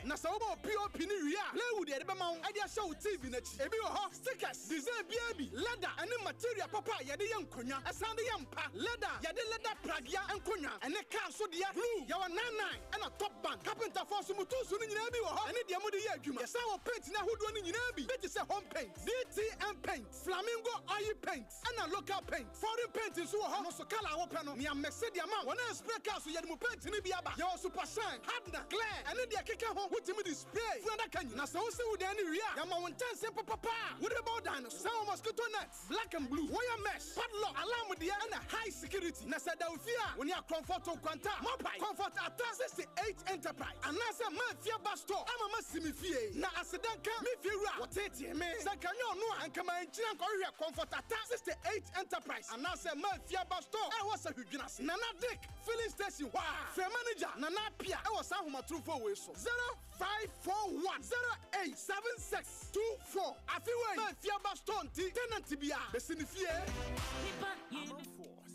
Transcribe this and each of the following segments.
Na sa obo POP ni wi a plywood ye de be ma wo ade show TV na chi ebi wo ho stickers design bi leather ene material papa ye de ye nkonwa asande ye mpa leather ye de leather pragia nkonwa ene car so de blue ye wa 99 ena top band carpenter force mutu so ni nyina bi wo ho ene de mo de ye adwuma ye sa wo paint na hodo ni nyina bi be say home paint DTM paint flamingo oil paint ena local paint foreign paint so wo ho no so color wo pe no me amese de ma wona spray car so ye de mo paint ni bi aba ye super shine hardner clear ene de keka ho wotimi display funda kanyi na so se wo de ni wi a ya ma won tense papa wo de bow down so mosquito nets black and blue wire mesh padlock alarm de and high security na sa da ofia woni a comfort kwanta mobile comfort atta 68 enterprise anasa mafia bus store ama masimi fie na asedanka me fie wura wotete me sakanyo no ankama nchira nkohwe comfort atta 68 enterprise anasa mafia bus store e wo sa hwedwina se na dick filling station wa fe manager na na pia e wo sa homatrufo we so 0541087624 afiwe mafia bus store ti tenant bia besinifie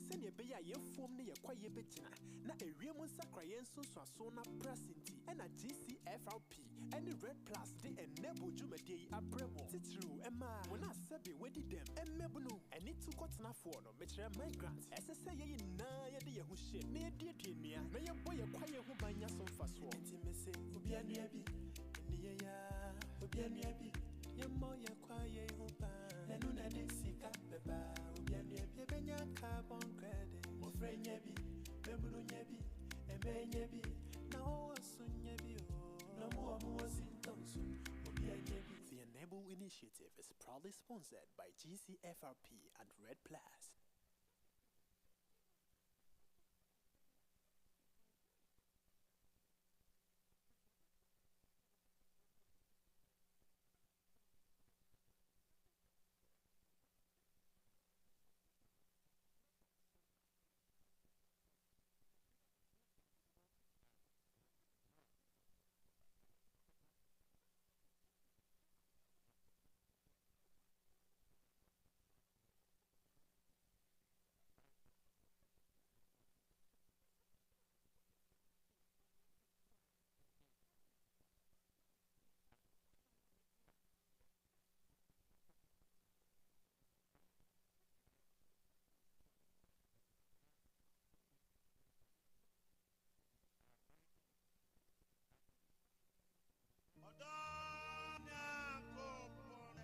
senior be ya form ne yakwaye betina na ewiem nsakraye nso so na presenti na GCFRP any red plus de enable jumade abremo titru ema wona sebe wedi dem emebunu eni to kotena for no metre migrants esese ye na ye de ye ho hye na ye de nua me ye boye kwaye ho banya so mfaso enti mese obi anua bi eni ye ya obi anua bi ye mo ye kwaye ho ba enu na de sika beba obi anua bi benya carbon credit mo frenya bi bemunu nya bi emenye bi na o sunye bi o no mo sintonso obi anya bi. The Enable initiative is proudly sponsored by GCFRP and Red Plus.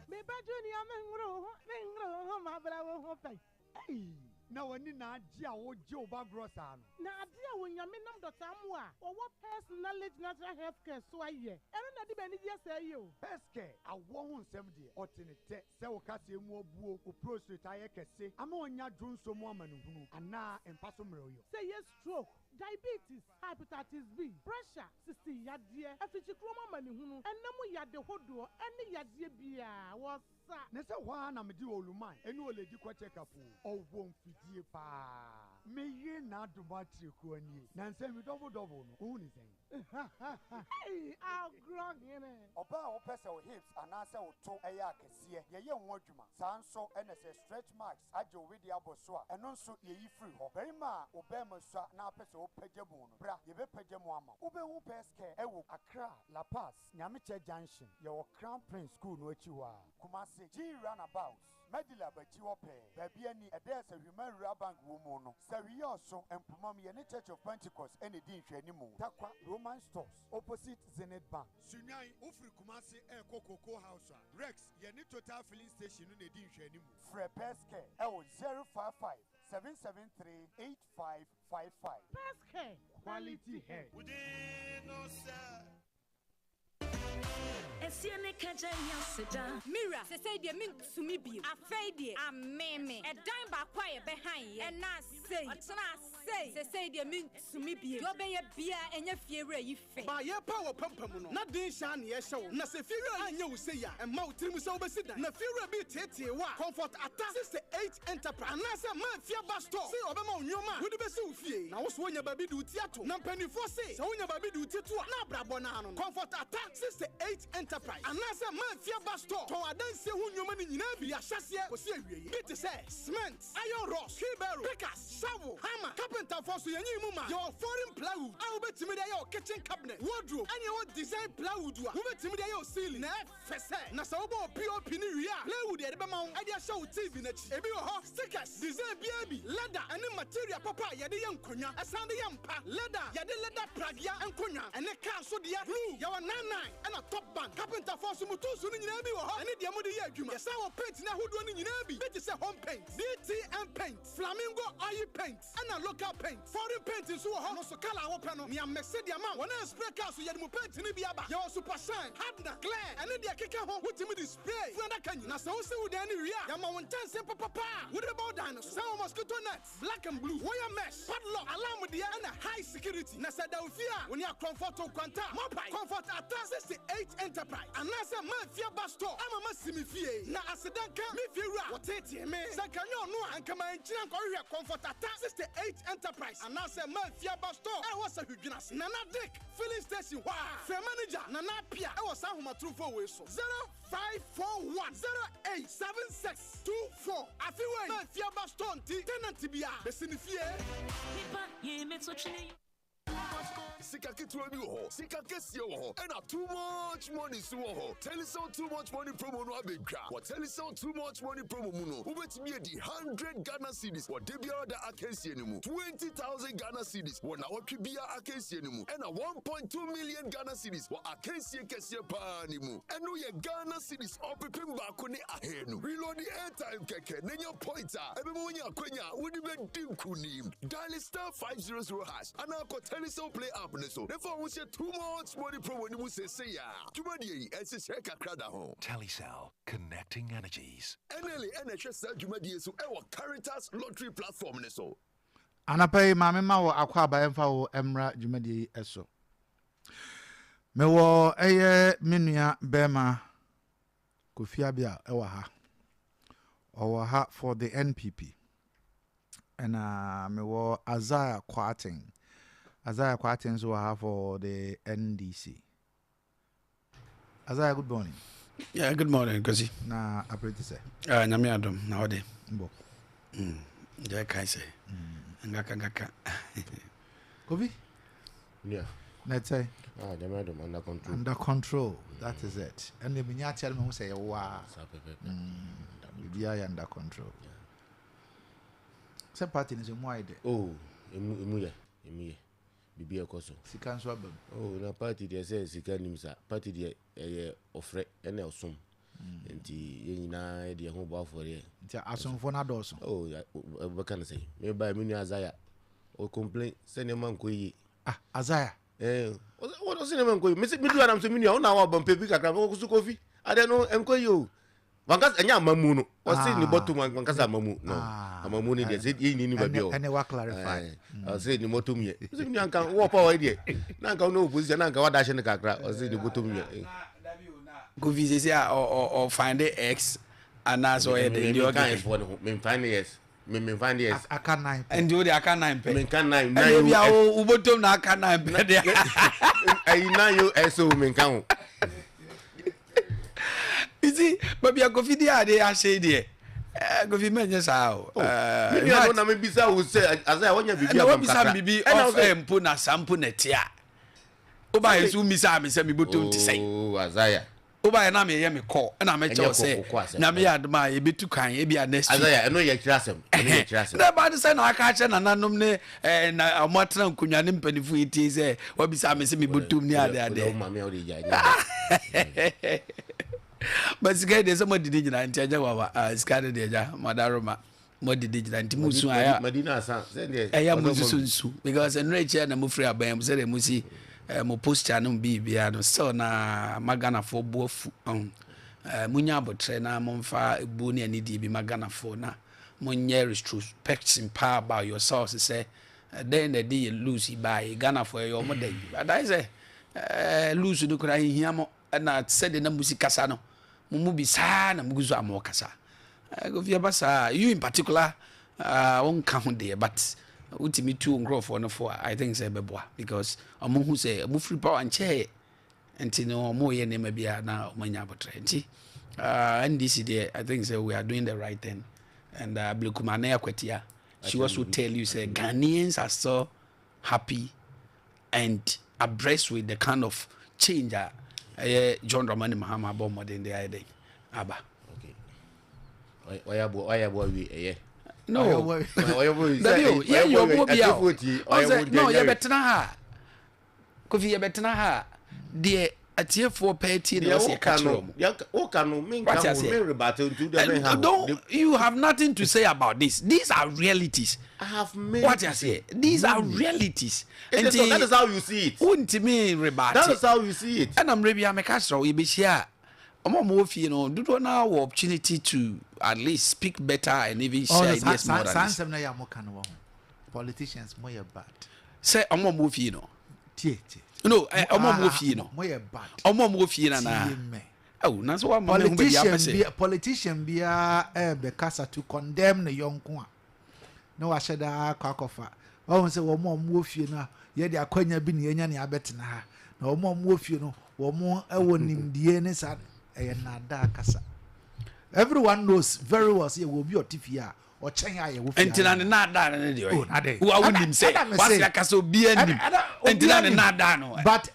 Me ba junior mengro ma bravo ho pe. Hey, na wani na aji a wo je oba grosa no. Na ade a wonyame nam dota mu a, owo personality natural health care so aye. Eno na di bani je say yo. Peske awo ho nsem de otenete se wo kase mu obuo o prostate aye kese ama onya dwonso mu amanuhunu ana empaso mreyo. Say yes stroke, diabetes, hepatitis B, pressure, sisti yade, afichikroma manihunu, enemu yade hodo, ene yade bia was Nese wa na medi oluman eni oledi kwa check up owo mfidie pa me ye na adoma triku ani na nse mi double no who ni sen hey I'll grow here oba o pese o hips anase o to eya akese ye ye nwo adwuma sanso enese stretch marks aje o wedi aboso a eno nso ye yi free ho very ma obema so na pese o pagemu no bra ye be pagemu ama obehu peske ewo Accra La Paz Nyameche Junction ye wo Crown Prince School no achi wa Kumasi G roundabouts Medila bachi wope baby ani edesa human rural bank wo mu no sawi so empomam ye ne Church of Pentecost ene di nhwanimu takwa Roman stores opposite Zenith Bank Sunyan ofri Kumasi KOTOKO house Rex ye ne total filling station no ne di nhwanimu Fre Peske 055 773-8555 Peske quality hair no sir Esiene kaja yasida Mira se say de min sumi bi afei de ameme edan ba kwa ye behan ye na sei otena sei se say de min sumi bi do be ye bia enya fiewura yi fe ba ye pa wo pampam no na din sha na ye hyew na se fiewura anya wo sei ya emma wo tirim se wo besida na fiewura bi tete wa comfort atta 68 enterprise na se ma fie ba store se obema onwoma wo de besi wo fie na wo so wonya ba bi du ti ato na mpanifo se wonya ba bi du ti to na brabo na no comfort atta 68 enterprise Enterprise. Anasa Mafia Basto. To adanse hu nyoma ni nyina bi ahyase osi awie. Bi te say cement, iron rods, wheelbarrow, pickers, shovel, hammer, carpenter for so yanyi mu ma. Your foreign plywood. A obetimi dey your kitchen cabinet, wardrobe. Any one design plywood wa. Obetimi dey your ceiling. Na fese. Na sa obo POP ni wi a. Plywood dey be ma won. Ade show TV na chi. Ebi wo ho stickers, design bi leather any material papa yade ye nkonya. Asande ye mpa. Leather yade leather pragia nkonya. Ene car so dia glue. Yawa 99 and a top band. Carpenter for so mutu so ni nyina bi wo ho. Ene dia mo de ye adwuma. Yesa wo paint na hodo ni nyina bi. Be say home paint, DTM paint, flamingo oil paint, and a local paint. Foreign paint is so hot, no so color open. Me am Mercedes man. When I spray car so you mo paint ni bi aba. Your super shine, hardener, clear, and then the keke home with me display. Flanda can you? Na so see with any ria. Ya ma won tan simple papa. What about dinosaurs? Some mosquito nets, black and blue, wire mesh, padlock, alarm dia and a high security. Na sa da fear when you comfort to kwanta. Mobile comfort at 68 Enterprise. And na sa Mafia Basto. I'm a massimi fie. Na asidanka me fiura. What it me? Sakanyo no ankama enchina ko hwe comfort at 68 Enterprise. And na sa Mafia Basto. I was a huginas. Nana Dick filling station. Wow. Fair manager Nana Pia. I was a huma true for we so. 0541 087624. Afiwe Mafia Basto tenant bia. Besini fie. Sika kitwa bi ho, sika kesi ho, and too much money so ho. Teleson too much money promo no abekra. What Teleson too much money promo muno. Ubetimi di 100 Ghana cedis. What debia da akensi enimu. 20,000 Ghana cedis. What na watwibia akensi enimu. And 1.2 million Ghana cedis. What akensi kesi pa nimu. Enu ye Ghana cedis opepim ba ko ni ahenu. Reload the airtime keke. Nenya pointer. Ebemo nya kwenya. Wodi be dinkunim. Dial star 500 hash. Anako Teleson play app so. Therefore, we say too much money promo ni mu say ya. Jumadi ese sheka krada ho. Telecel, connecting energies. NLA NHS sa jumadi so e wa Caritas lottery platform ne so. Anapay mame ma wo akwa abayemfa wo emra jumadi eso. Me wo eye menua bema Kofi Abia e wa ha. O ha for the NPP. And me wo Isaiah Kwarteng. Isaiah Kwarteng so have for the NDC. Isaiah, good morning. Yeah, good morning, Kosi. Na apprentice. Nyame adom na ode. Mbo. Ja kai say. Ngaka. Kofi? Yeah. Let's say. Nyame adom under control. Under control. That is it. And the minya tell me who say wa. We are under control. Yeah. Some party is a wide. Oh, emu. Bibi ekoso sika nso abam na party dey say sika nimsa party dey ofre ene osom nti yenyina dey ho bo afore nti asomfo na doso beka na say me buy me new Azaya o complain say ne man ko yi Azaya what do say ne man ko yi me do am so me new na wa bam pepi kakra ko su Kofi ade no enko yi o wankas enya mamu no o say ni bottom wankas amamu no amamu ni dey say yi ni ba bi o ene wa clarify o say ni motom ye so ni anka wo pa wa dey na anka no opposition na anka wa dash ni kakra o say ni bottom ye go visit say or find the X and as or the organization me find yes me find yes aka 9 and do the aka 9 pe me kan 9 na you bia o bottom na aka 9 pe dey ai na you eso me kan see, but you go video they are say there. Go fi menye sa o. You know na me bisa wo say Azaya wonya bibi am bisa bibi of empo na sampo na tia. Oba yesu misa me say me botom ti say. Oh Azaya. Oba na me ye me call na me che say. Na me adma ye betu kan ye bia next. Azaya no ye kirasem. Na ba de say na aka che na nanom ne na amotena nkunya ne mpanifu iti say wa bisa me say me botom ni ade ade. O ma me o de ja. But sika de so modidi gina nti aja wawa sika de aja madaroma modidi gina nti musu aya Madina Asan say de aya musu because enre che na mu free aban say de musi mo posture no bibia no so na magana fo boafu munya abotre na momfa ebu ne anidi bi magana fo na monye retrospecting power about yourself say then the day lose by Ghana for your mother but I say lose do kra hia mo na said na musika sa no mumu bi sa na muguzo amokasa go via basa you in particular won count there but ultimate two ngrofo no for I think say beboa because amu hu say amu free power and chair nti no mo ye ne mabia na omanya abotre nti NDC there I think say we are doing the right thing and Blekumane Akwatia she also tell you say Ghanaians are so happy and abreast with the kind of change John Dramani Mahama about modern day Aba. Okay. Why we no. Yeah, you no, you better ha. Kofi you better ha. The atie for petty no say catro. Don't you have nothing to say about this. These are realities. I have made what you say. These are realities. And so that is how you see it. Wouldn't me rebate. That is how you see it. And I'm maybe I'm a castro we be here. You know, do you now opportunity to at least speak better and even share ideas more than this? Politicians more bad. Say I'm more movie, you know. No, I'm more movie, you know. More bad. I'm more movie na. Oh, that's what politician be a casa to condemn the young one. No, I said Kakofa. Oh, say one more movie na. Ye the akwanya bi ne nya ne abet na ha. Na one more movie no, one more ewonim die ne sa. Everyone knows very well say will be your TV or China will until na da na dey who I wouldn't say what's like so be any until na da no but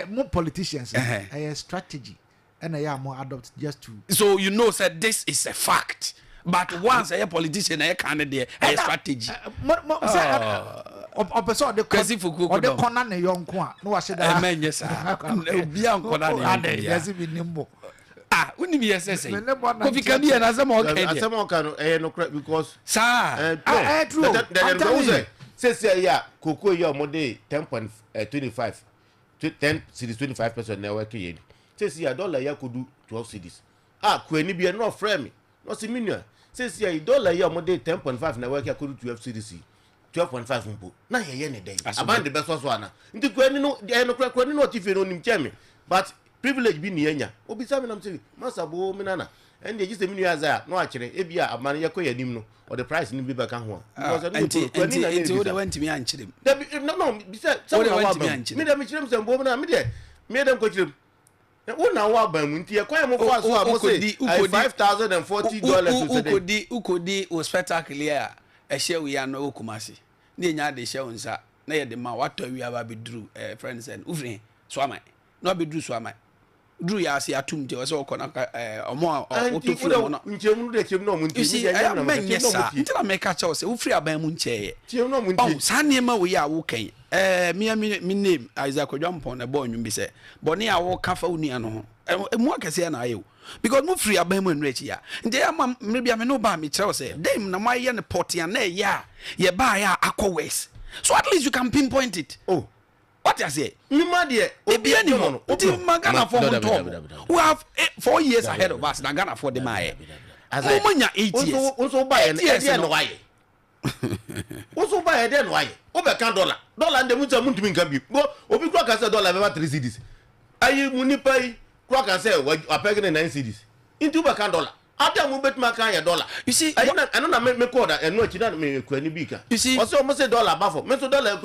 more politicians a strategy and I am more adopt just to so you know said this is a fact but once a politician a candidate a strategy o person de kwesi fuku ko de kona na yonko a no wa se da menye sa obia nkona na yonko yes bi nimbo woni bi yes say ko fi kan na say mo kan asemo kan no because sir true say ya koko ya mo de 10.25 10 cities 25% na work ye say ya dollar ya kodu 12 cities ko ani bi no frame me no se minua say ya dollar ya mo de 10.5 na work ya kodu 12 cities 12.5 mpo na ye ne dey aband be so ana nti kwani no kwani no tife no nim cheme but privilege bi ni enya obi sa me nam say masabo me nana and dey just menu aza no akire e bia aman ye ko yanim no or the price ni bi be ka ho because nti wo dey want me ankire no bi say so na wa ba me dem kire me mbo na me dem ko kire wo na wa ba mu nti e kwa mo fa so a mo say $5,040 ukodi o spectacle here a share we are no kumasi ne nya de share unsa na ye de ma wato wi aba be dru friends and ufrin so amai no be dru so amai dru ya se atum je so ko na omo otofiri no nchemu de chem no mu nti ya na me nyesa ntina me ka cha se ufiri aban mu ncheye chem no mu nti sa ne ma we ya wo kan me name Isaac Odwampon na bo nwum bi se bo ne ya wo ka fa uni ano mu akese na ayo because mu free aban mu nrechi ya nde ama mrebia me no ba me kire say dem na my ye ne portia na ya ye ba ya akowes so at least you can pinpoint it what you say nyuma de obi animo nti Ghana for top we have 4 years ahead of us na Ghana for the my as I manya 8 years also buy e dey no why also buy e dey no why o be kan dollar ndem nta muntu mi nkan bi obi kura ka say dollar be 3 cedis ayi munipa yi kura ka say apege 9 cedis into be kan dollar after mu bet ma kan ya dollar you see I know na me call that no chi na me kwani bi ka you see also almost say dollar bafo me so dollar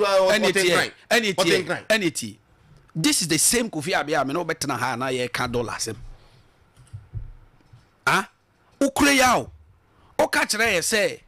anything this is the same Kofi Abia me no betena ha na ye ka dollar sem ukure yawo o ka kire ye say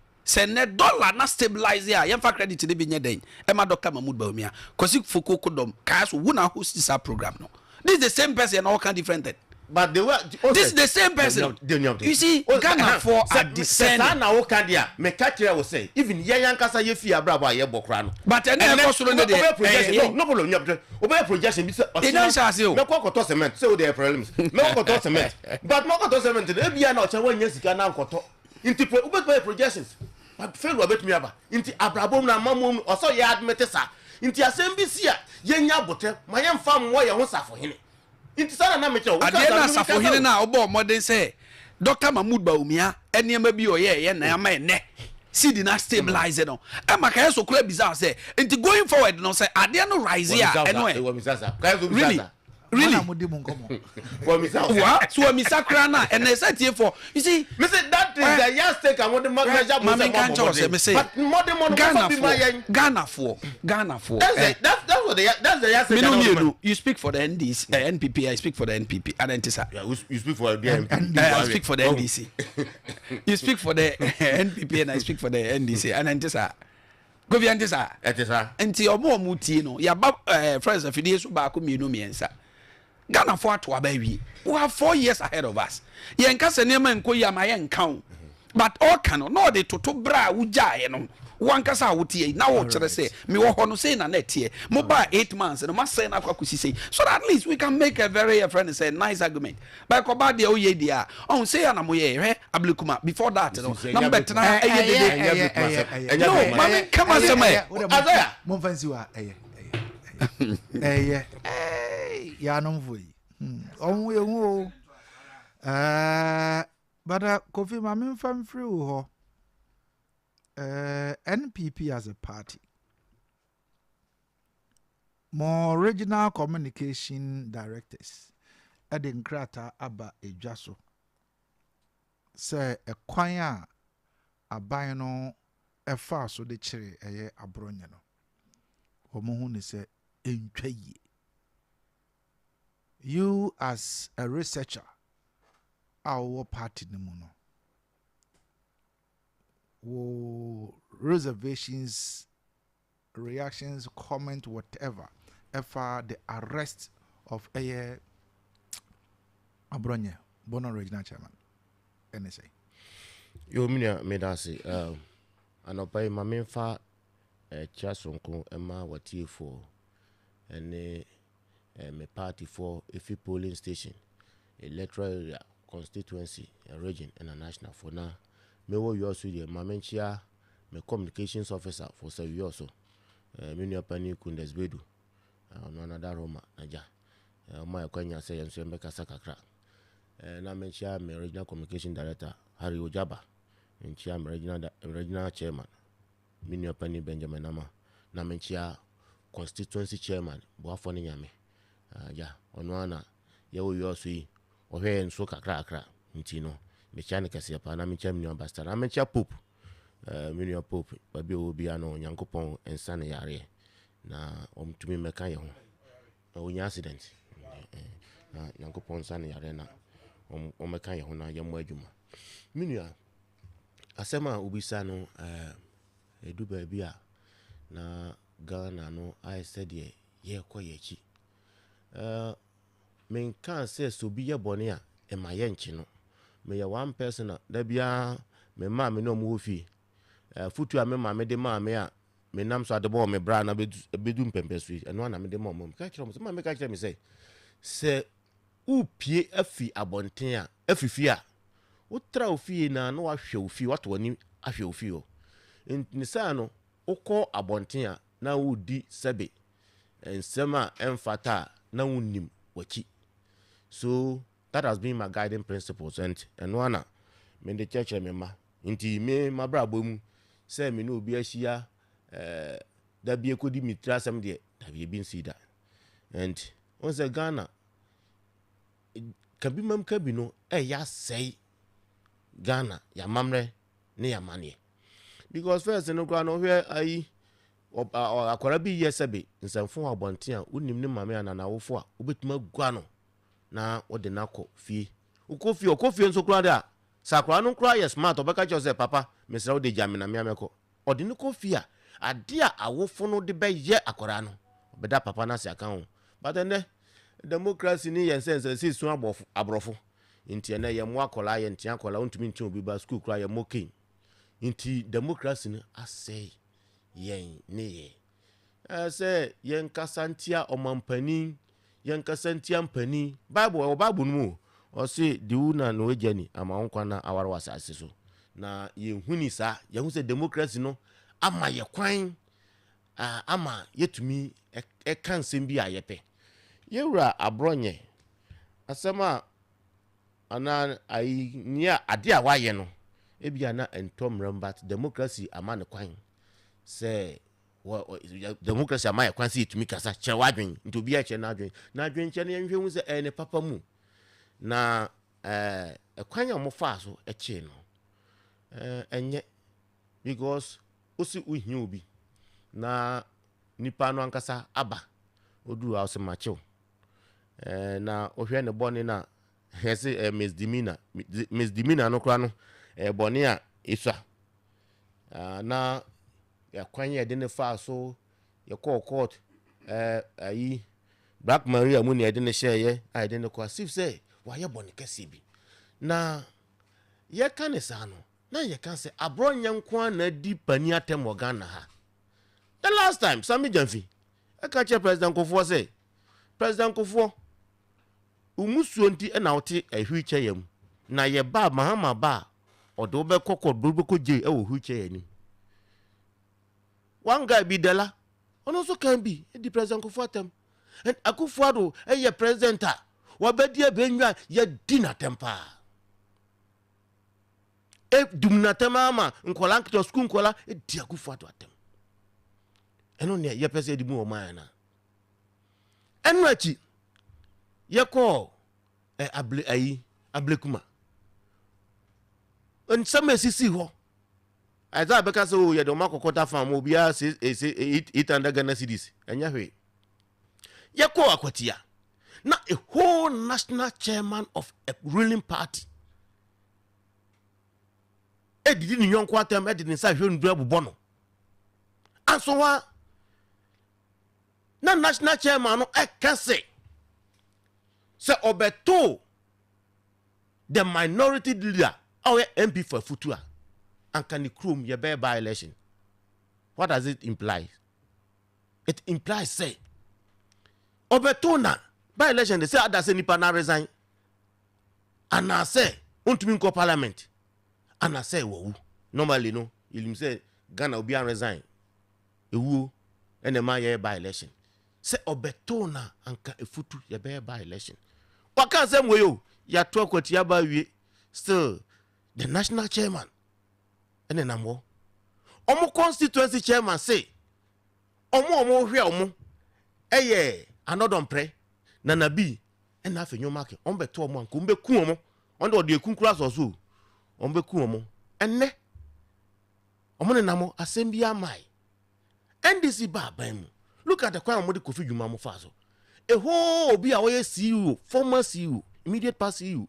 ne dollar na stabilize ya ye fa credit de bi nye den e ma Dr. Mahmoud Bawumia kosi foko kodom ka so wona host this program no this is the same person all can different thing. But they were this is the same person. You see, Ghana for at the same. Sana o kandia me catcher will say even yan kasa ye fi abraba ye bokra no. But any cost no dey. No problem nyabtre. Obey projection bi say. E don sha say o. Me kokoto cement say o dey problems. Me kokoto cement. But me kokoto cement e bia na o che wan sika na nkoto. Inti obey projections. But fail obet me aba. Inti abrabom na mamom o so ye admit sa. Inti asem bi sia ye nya bote ma ye mfa mo ye ho safo hene. Intisana na meche o ka safo hene na obo modern say Dr. Mahmoud Bawumia eniema bi oye na ama ene see the na stabilize no e maka yeso kura bizarre say into going forward no say ade no rise here eno really Really? For me, so me sakrana and I said here for you see, me say that is the yardstick I want to measure. Mama can't just me say. But modern Ghana for. That's what that's the yardstick. You speak for the NDC, NPP. I speak for the NPP. Yeah, you speak for the NPP. I speak for the NDC. You speak for the NPP and I speak for the NDC. And go be antisa. Enti omo mutie no. Ya ba friends of the so ba ko mienu miensa. Ghana for to abawi. We have 4 years ahead of us. Yen ka se nema nko ya ma yen kan. But all can no de toto bra wuja no. Wan kasa wotie na wo kire say me wo ho no say na netie. Mo ba 8 months no ma say na kwakusi say. So that at least we can make a very friend say nice argument. But ko ba de o ye dia. On say na mo ye hwe ablikuma before that no. Na bet na no, mama come on some. Azaya. Mo fancy wa ya no mvoi. On we wo. But Kofi mama fam free ho. NPP as a party, more regional communication directors, Eden Krata Aba Ejaso, say a choir a bino a far so the cherry a year abronyano. Homohuni say, enjoy. You as a researcher, our party nemuno. Reservations, reactions, comment, whatever, for the arrest of a Abronya, Bono Regional Chairman, NSA. You mean made us and obey my main fa Chasonko Emma what you for and me party for a few polling station, electoral area, constituency, a region, and a national for now. Me wo you also the mamenchia me communications officer for say you also me new pani kundesbedu no another Roma naja my kwanya say enso mbeka sakakra na menchia me regional communication director Harry Ojaba menchia me regional chairman me new pani Benjamin Nama na menchia constituency chairman boafo ne nyame ja ono ana ye wo you also yi ohwe enso kakra ntino me chane kase pa na me cham ni ambassador na me cha pope me pope ba bi obi ano nyankopon ensa ne yare na omtumi meka ye ho onya accident na nyankopon ensa ne yare na omeka ye ho na ye mo adwuma minua asema obisa no edu ba bi a na Ghana no I said ye koye chi men kan say so bi ye bone a e ma ye nchi no me one person that bia me ma me no mo fi futu a me ma me de ma me a me nam so ade bo me bra na bedu mpempesu eno na me de mo ka kire mo ma me ka kire me say se upie afi abonten a afifi a utra ofi na no ahwe ofi wato ani ahwe ofi o nisa no ukọ abonten a na wudi sebe ensema emfata na wunim wachi. So that has been my guiding principles and one me the church me ma nti me ma bra bom say me no obi ahia da bi ekodi mitra sam de da bi bin sida and on say Ghana kabi mam kabi no ya say Ghana ya mamre ne ya mane because first no gra no hwe ayi akwara bi yesebe nsamfo abonten a unim ne mame anana wofo a obetuma gua no na ode nakọ fie okofie nso kura da sakura no kura yes smart obeka cho say papa mesra ode jamina me ameko ode ne kofie a ade a awofo no de be ye akora no obeda papa na se aka ho but then democracy ni yen sense si su abrofo nti na ye mo akola ye ntia akola ontumi nti obi ba school kura ye mo king nti democracy ni asay yen ne ye say yen kasantia omampani yen kasantia mpani bible no o say diuna no ejani ama nkwa na awara wasase so na ye huni sa ye hu say democracy no ama ye kwan ama yetumi kan sembi ayepe yewura abronye asema ana ai nia ade a waye no ebia na entomram but democracy ama ne kwan say democracy amaya kwansi itumi kasa che wadwen nti obi a che na adwen che na yenhwe hu se ne papa mu na kwanya mo fa so che no enye because osi uhia obi na nipa no ankasa aba oduru house macho na ohwe ne bone na hese misdemeanor no kra no bone a isua na ya kwanya de ne fa so ya call court ayi Black Maria mu ne de ne sheye ai de ne ko asif say wa ye bone kase bi na ye kan ne sa no na ye kan say abronya nko na di pani atem Ghana ha. The last time Sami Jamfi aka che President Kofo say President Kofo umusuo nti na wote ahwiche yam na ye ba mahama ba odo be kokko do je e wo hwiche yani. One guy be dela ono so can be the President Kofo atem and Akufo-Addo ye president a wa bedi e benwa ye dina tempa e dumna temama nkola nkito school nkola e di Akufo-Addo atem eno ne ye pese di mu o man na eno achi ye ko ablekuma en some sisi ho aiza beka so ye do makokota fam obi a se 800 Ghana cedis enya hwe ye ko akwatia na a whole national chairman of a ruling party e didi ni yonko atem e didi nsa hwe ndura bobɔ no anso wa na national chairman no e kase se obeto the minority leader our MP for futua and can the chrome ye by election. What does it imply? It implies say obeto na by election they say that say nipa na resign and I say untumi ko parliament and I say wo normally no you say Ghana will be resign ewu ene ma ye by election say obeto na anka efutu ye by election. Waka say mo yo ya to akwati ya ba wie still the national chairman ene namwo omo constituency chairman say omo hwe omo eye anodon pre na nabi ena afenyo make ombeto omo anko mbeku omo ondo de kunkura so ombeku omo enne omo ne namo assemble amai NDC ba ban. Look at the crime of the Kofi Juma Mufaso. A whole be away CEO, former CEO, immediate past CEO.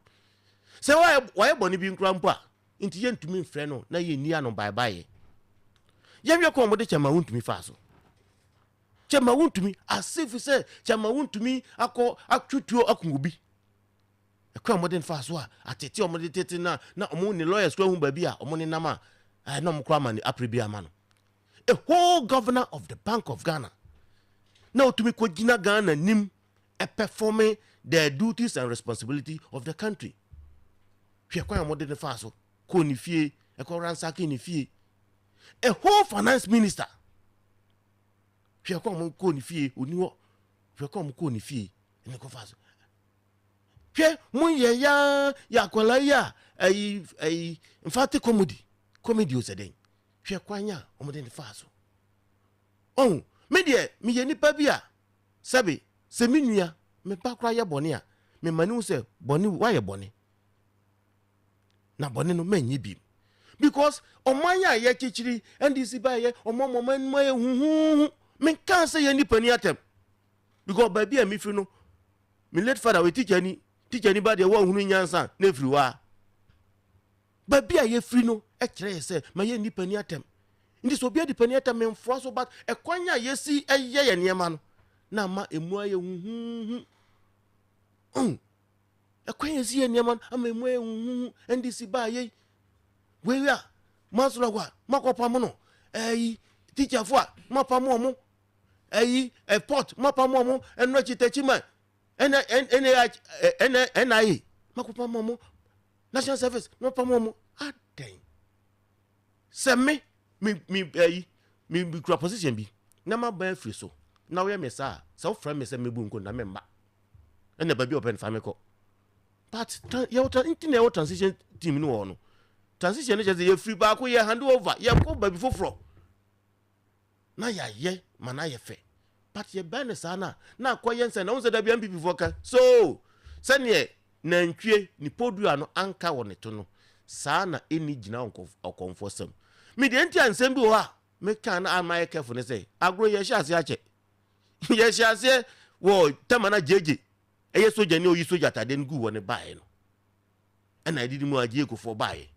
So why Bonnie being grandpa? Into yen to me, friend, na ye near no bye. Yam your comedy chama to me faso. Chama won't to me, as if you say, chama won't to me, I call actually to Akubi. A crime modern faso, I tell you, meditating now, not among the lawyers, go home baby, or money nama. I know Mukramani, Apribia man. A whole governor of the Bank of Ghana. Now to me Kwajina Ghana nim performing their duties and responsibility of the country. Fi akwa modern faso ko ni fie e ko ransaki ni fie. A whole finance minister. Fi akwa ko ni fie oniwo. Fi akwa ko ni fie en ko faso. Fi mun ye ya kwala ya ai mfate comedy o seden. Fi akwa nya o modern faso. Oh me de me ye nipa bia sabe se minua me pa kra ye bone a me manu se bone wa ye bone na bone no manyi bi because omanya ye chichiri NDC ba ye omomoman ma ye huhu me kan se ye nipa ni atem because ba bia me firi no me late father we teacher ni ba de wa hunu nyansa na firi wa ba bia ye firi no e kire se ma ye nipa ni atem ndi so bia depend yata memfo so but e kwanya yesi eye ye niema no na ma emu aye huhu e kwanya yesi ye niema ama emu aye huhu ndisi ba ye we ya masura kwa makopa mo no teacher fo a mapa mo mo port mapa mo mo eno chitachima NIA makopa mo mo national service mapa mo mo aden se me kura position bi na ma ba free so na we me sa so friend me se mebu nko na me mba ene ba bi open family ko but you internet transition team no no transition no just you free ba ko ye hand over ye ko ba bi foforo na ya ye mana ye fe but ye ben sana na akoye nse na unse da bia MPP foka so sane nantwie ni podua no anka wo ne to no saa na eni gina okonfo sam me de enti ansem bi wo a me kan na amaye careful ne say agro ye hye ache ye hye ase wo tamana jeje eye soja ni oyi soja tade ngu wo ne bae no ena didi mu aje ekofo bae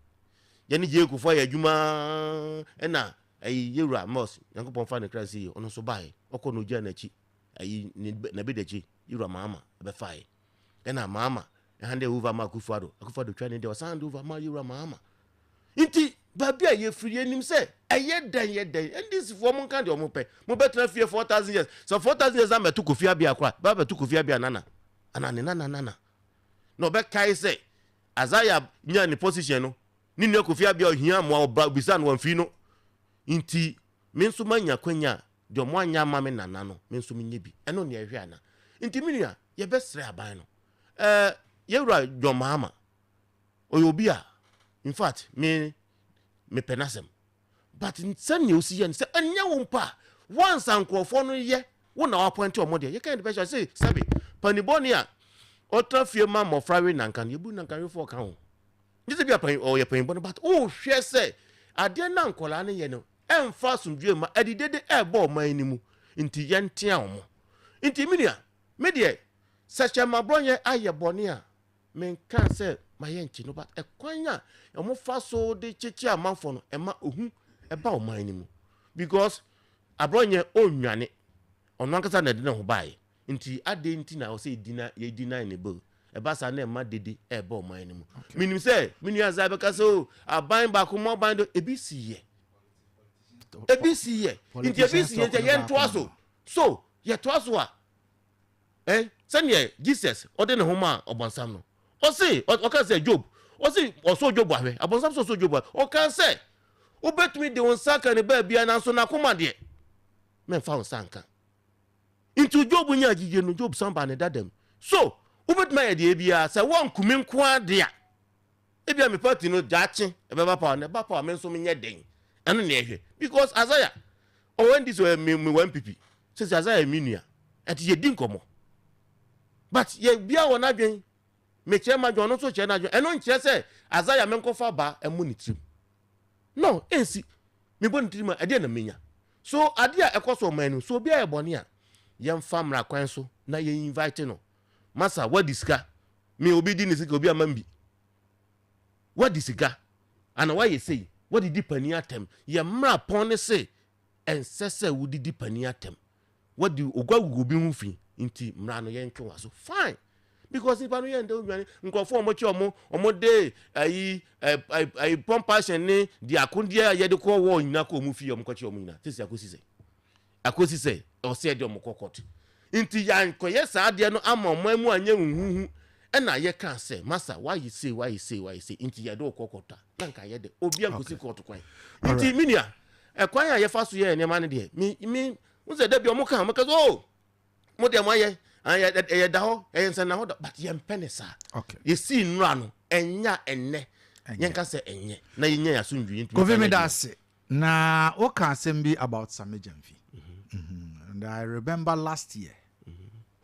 ye ni je ekofo ya adwuma ena ayi yewura mos yankopon fa ne krasi ono so bae okono gya na chi ayi na bedachi yewura mama be fae ena mama hande over ma akufado twa ne de wasand over ma yewura mama inti babia ye free enim say eye dan and this for mon kan de omo pe mo betra fie 4000 years so 4000 years am betu kofi abia kwa ba betu kofi abia nana no be kai say azaya nya ni position no ni nua kofi abia ohia mo obra bisa no amfi no inti menso manya kwanya de omo anya ma me nana no menso menye bi eno ne ehwe ana inti minua ye besre aban no yewura jomama oyobia in fact me penasem but send you see and say anya wompa once ankrofo no ye wo na appoint omode ye kind of say sabi panibonia otrafie ma mofrawe nankan yebu nankan fo kan ho nje bia pan o ye pan bon but oh hwe say ade na nkola ne ye no emfa sumdwe ma adidede ebo man ni mu nti ye ntia omo nti minia me de sacha mabronye aye bone a men kan say maye nchi no but ekwanya omo fa so de chechi amanfo no ema ohu eba o man ni mu because abronye onwane ono ankasa na de ne ho bae nti ade nti na o say dina ye dina ne bo eba sa na ema dede eba o man ni mu minim say minu aza be ka so aban ba ko mo ban do ebisi ye nti ebisi ye ye nto aso so ye to aso a sanye Jesus ode ne ho ma obonsam no o say o kan say Job o say o so Job ahwe abonsam so Job o kan say o betumi de won saka ne ba bia na so na koma de men fa won sanka into Job nya gige no Job samba ne dadam so o betuma ye de bia say won kumi nko ade a e bia me party no jaache e be ba pa ne ba pa men so menye den eno ne ehwe because Isaiah o when this me one pipi say Isaiah minua ati ye din komo but ye bia won adwen me chema dwo no so che na adwen eno nche se Isaiah menkofa ba emu ni trim no ensi me bon trim ade na menya so ade a ekoso manu so bia ye bone a ye mfamra kwan so na ye invite no masa wadiska me obi di ni sika obi amambi wadisika ana why you say what did dipani atem ye mra pon ne say ensese wudi dipani atem what do ogwagugo bi hufi nti mra no ye ntwa so fine because if anu ye ndo nwane nkofo omochi omo de ayi pompation ni di akundia ye de ko wo nyina ko mu fi omkochi omo nyina tesi akosi say o say de omkokot nti yan ko ye sa de no ama omamu anya huhu ena ye kan say masa why you say nti ye de okokota nanka ye de obi ankosi court kwan nti minia ekwan ya ye fa so ye ne ma ne de mi unse de bi omoka maka so mo de mo ye ye da ho ye nsa na ho but ye mpenesa okay ye si nra no enya enne ye kan say enye na ye nya ya so ndwi ntu Kofi me dase na o kan sembi about Samejamfi and I remember last year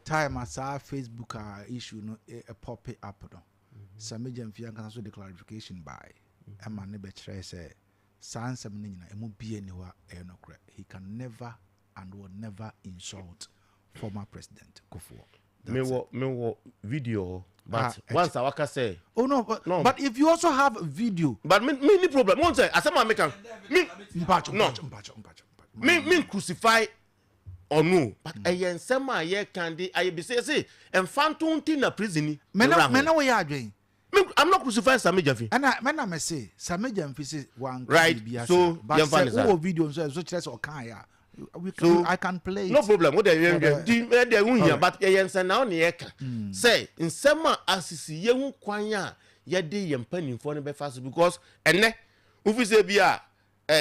time as our Facebook issue no a pop up no Samejamfi kan so the clarification by ama ne be kire say sansem ne nyina emu bie ne wa enokre he can never and will never insult former president Kufuor. Me wo video but once I waka say oh no but if you also have video but me ni problem won't say asema make am me me crucify or no but ayen sema ye can dey I be say emfanto nti na prison ni me na we adwen I'm not crucifying Samejamfi and I say Samejamfi say one right so but say video so just or kan ya I can play it. No problem what they won here but ayen say na on ye ka say nsema asisi ye hu kwan a ye de ye mpanimfo ne be fast because enne ufi say bia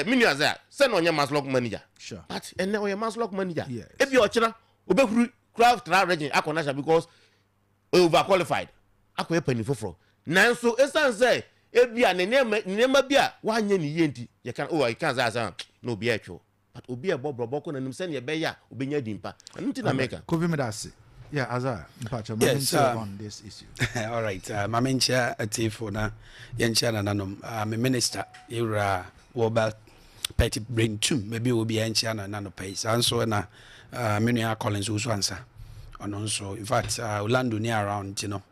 minu azia say no nya maslok manager sure but enne o ye maslok manager e bi o kira obehuru craft region akonasha because over qualified akoye panimfo fro nanso esan say e bia ne nema bia wanye ne ye nti ye kan I can say no bia etwo but obi e bobroboko na nim se ne be ya obenya dimpa anu ti na meka Kofi Medasi. Yeah, Azar, yes, on this issue. All right, my mencha atifo na yencha na nanom. I'm a minister. You're Wobel Petty Brain Tum. Maybe will be yencha na nano pace. And so na many Collins who's answer. And also, in fact, Orlando near around, you know,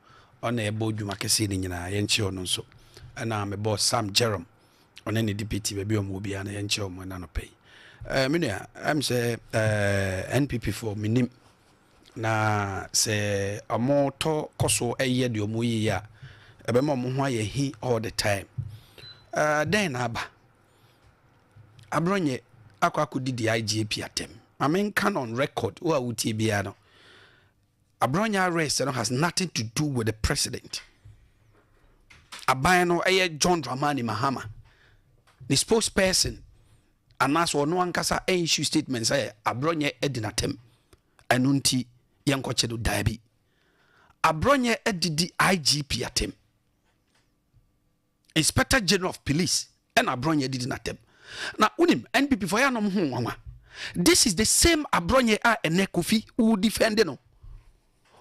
on a board you make a scene in yencha on so. And I'm a boss Sam Jerome on any deputy maybe on will be an yencha on nano pay. I'm say NPP for minim. Na se amoto koso eye de omuyi ya ebe mo ho aye hi all the time then aba abronye akwaku di IGP atem I mean can on record o awuti bia no abronye arrest no has nothing to do with the president aban no eye John Dramani Mahama the spokesperson anas ono ankasa issue statement say abronye edinatem anunti yankoche do dabi abronye edidi IGP atem Inspector General of Police and abronye edidi natem na unim NPP for ya no ho nwanwa this is the same abronye a enekofi who defend no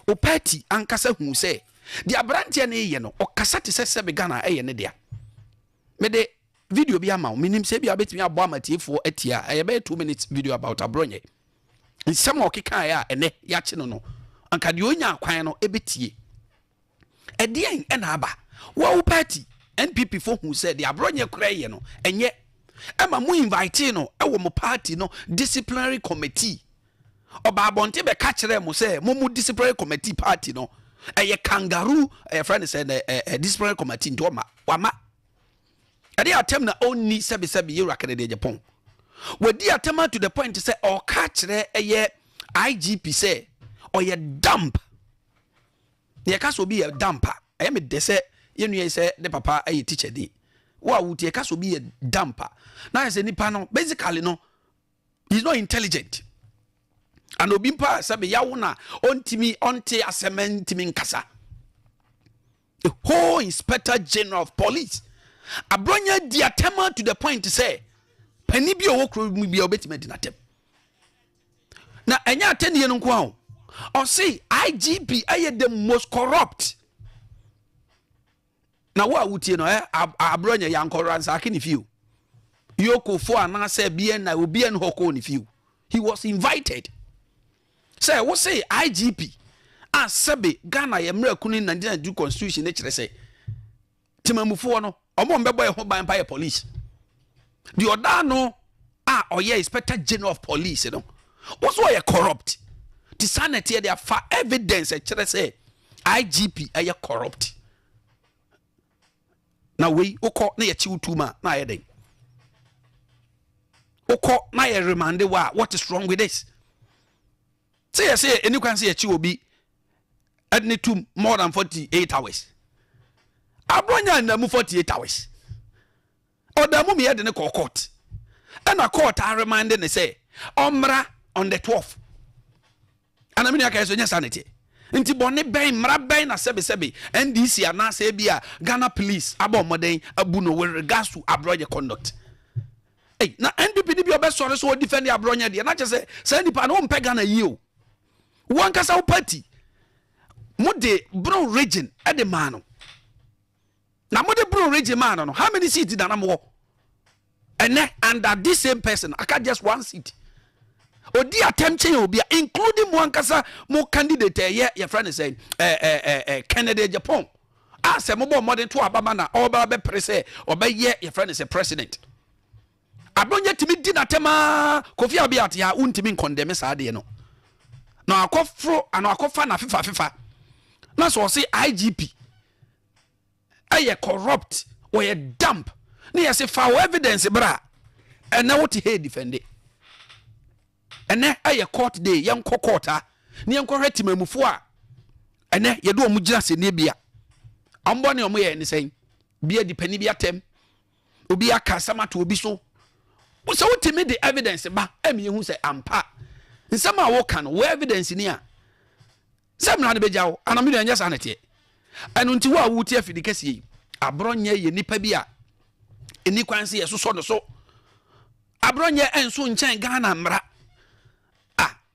o party ankasa hu say the abrante na ye no o kasa te sese be Ghana eye ne dia me de video bi ama minim se bi abetimi abo amatifo atia eye be 2 minutes video about abronye nsɛm okeka ya ene ya kye no anka de onya akwan no ebetie ɛdeɛn ɛna aba wo party NPP for who said the abronye kura ye no enye ema mu invite no ɛwɔ mo party no disciplinary committee oba abonte be ka kyerɛ mo sɛ mo disciplinary committee party no ɛyɛ kangaroo friend said disciplinary committee ndo wama ɛde atem na onni sɛbe yɛ rakene de Japan wadi atema to the point to say or catch there a IGP say or ye dump ye kaso be a dumper I me de say you say the papa a teacher di what would ye kaso be a dumper now I say nipa no basically no he's not intelligent and obimpa sabe yawuna ontimi onte asementi nkasa the whole Inspector General of Police abronya di atema to the point to say pani bi o wokro mu bi obetime dinatem na enya atenie no nko o say IGP aye the most corrupt na wo awutie no abronya yankoransa akini fiu yoko fo anase bia na obi en hoko ni fiu he was invited say wo say IGP asebe Ghana ye mrakunu na Nigeria do constitution e kire say timamufo no omo mbebo e ho ban pa police the Odano Inspector General of Police, you know. What's why corrupt? The sanity there for evidence say IGP are corrupt. Now we oko na ye chiutuma na ye den. Oko na ye remand what is wrong with this? Say and you can say a obi adni to more than 48 hours. Abronya na mu 48 hours. Or the mummy had in a court. And a court I reminded and say, Omra on the 12th. And I mean, I can sanity. Inti bonne bay mrabe na sebi NDC ana sebia Ghana police abo modern abuno with regards to abroad conduct. Hey, na NDP be best sorry so defend the abroad there. Not just say nipa no mpe Ghana you. One kasa party. Mo de bro region at the man. Now, what the bro region man no? How many seats did I know? And under this same person, I got just one seat. Or the attempt will be including one kasa more candidate. Yeah, your friend is saying, Canada, Japan. I say more than 2 Abamana, or by press, or by your friend is a president. I don't yet to me dinner tema Kofi Abia ya untimin condemn Sadiano. Now I call fro and I call fan of FIFA. That's what say IGP. Aye corrupt or a dump. Near say foul evidence, bra. And now what he defend it. And then aye court day, young courta, near correct him mufua. And then you do mujas in Nibia. I'm born on way and saying, be a dependibia tem, be a casama to be so. So what to me the evidence about Emmy who say ampa. In some I walk on where evidence in here. Some not be jaw, and I'm just sanity. And until I would hear for the case, a bronye ye nipa bia. Any kwansi so. abronye enso nchen Ghana mra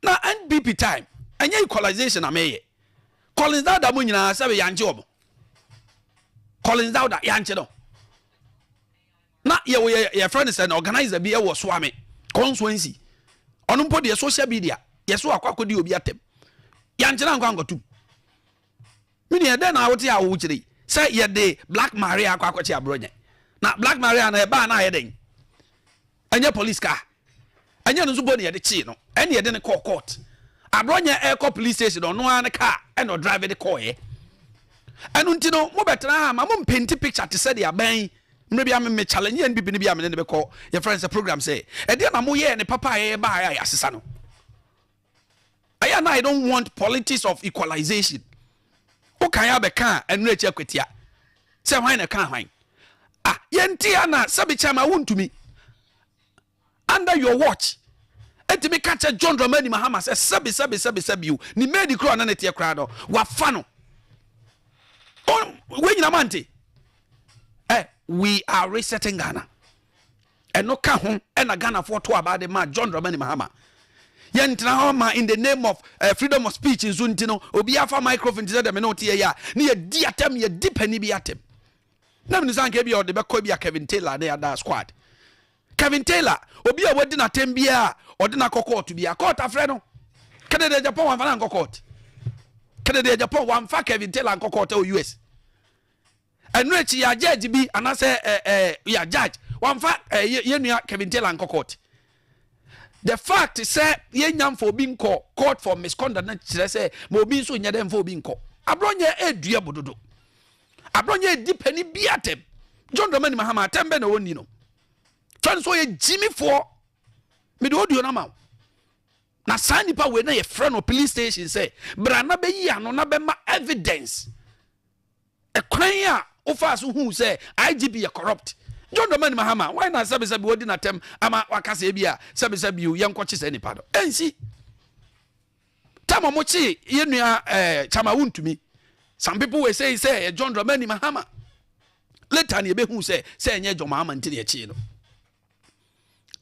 na NPP time enye equalization ameye Collins Dauda mo nyina sabe yanche obo Collins Dauda yanche no na ye friend say na organizer bi e wo so ame constituency onu mpo de social media ye so akwakodi obi atem yanche na nkwangotu mini e den na wote a wo kire say ye de Black Maria akwakochi abronye na Black Maria na e ba na ye den enye police car enye no zubo ne ye de chi no ene ye de ne court abronye e police station no an car e no drive the car ye enu ntino mo betra ha ma mo paint picture te say de aban mre bia me challenge and bibi ne bia me ne be call your friends program say e de na mo ye ne papa ye ba ya asesa no I don't want politics of equalization o kan ya be kan enu echi akwatia say hwan na kan hwan yenti ana sabi chama wontumi under your watch etimi catch John Dramani Mahama say sabi you ni made crow na netie kra do wa fa no we nyina mante we are resetting Ghana and no ka ho na Ghana for to about the man John Dramani Mahama yentra ho ma in the name of freedom of speech in zuntino obi afa microphone to them no tie ya na ye di atem ye di pani bi atem na me nsan bi o de be ko bi Kevin Taylor na ya squad Kevin Taylor obi a wadi na tem bia odi na court bia court afre no kede de Japan wan fa na court kede de Japan wan fa Kevin Taylor na court o US enu echi ya judge bi anase ya judge wan fa yenua Kevin Taylor na court the fact say yenyam for being court for misconduct na kire say mo obi so nya dem for being court abronye edua bododo abronye dipani biatem John Dramani Mahama tembe na woni no so ye Jimmy for me do audio na ma na sani pa we na ye friend of police station say brana be yi ano na be ma evidence e kwan a ofa so hu say IGP ye corrupt John Dramani Mahama why na sabi wodi na tem ama wakase bia sabi ye nkochi say nipa do ensi tama mo chi ye nua chama wuntumi some people will say John Dramani Mahama later na ye be hu say enye John Mahama ntiri ye chi no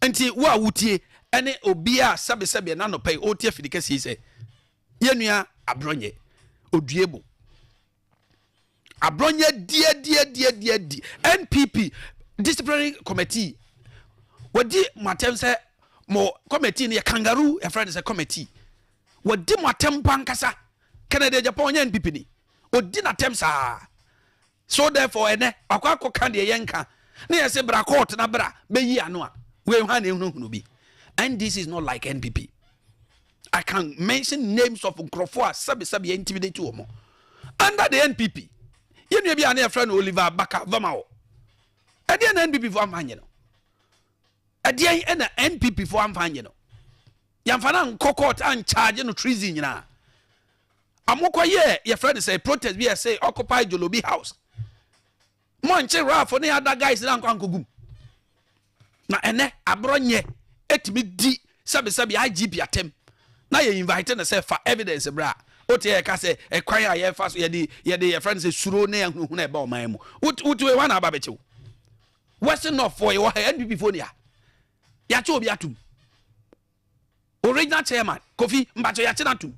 enti wa wutie ene obia sabe na no pay otie fidikasi se yenua abronye oduebo abronye die NPP disciplinary committee wadi matem se mo committee ne kangaroo e friend se committee wadi matem pankasa Canada Japan NPP ni odi na tem sa so therefore ene akwa kan de yenka na yese bra court na bra be yi ano a and this is not like NPP. I can mention names of Nkrofo sabi intimidate to omo. Under the NPP, you know be an friend Oliver Baka Vamao. At the NPP for amfanye no. At the end NPP for amfanye no. Yamfana court and charge no treason na. Amoko ye your friend say protest be say occupy Jolobi house. Monche ra for the other guys na kwankogum. Na ene abronye etimi di sabi IGP atem na ye invite na say for evidence bra ote ye ka say e kwan a ye fa so ye de friend say suro na ehunu na e ba oman mu utu wan aba bechew western of for your NPP for ya che obi atum original chairman Kofi Mbacho ya che na tum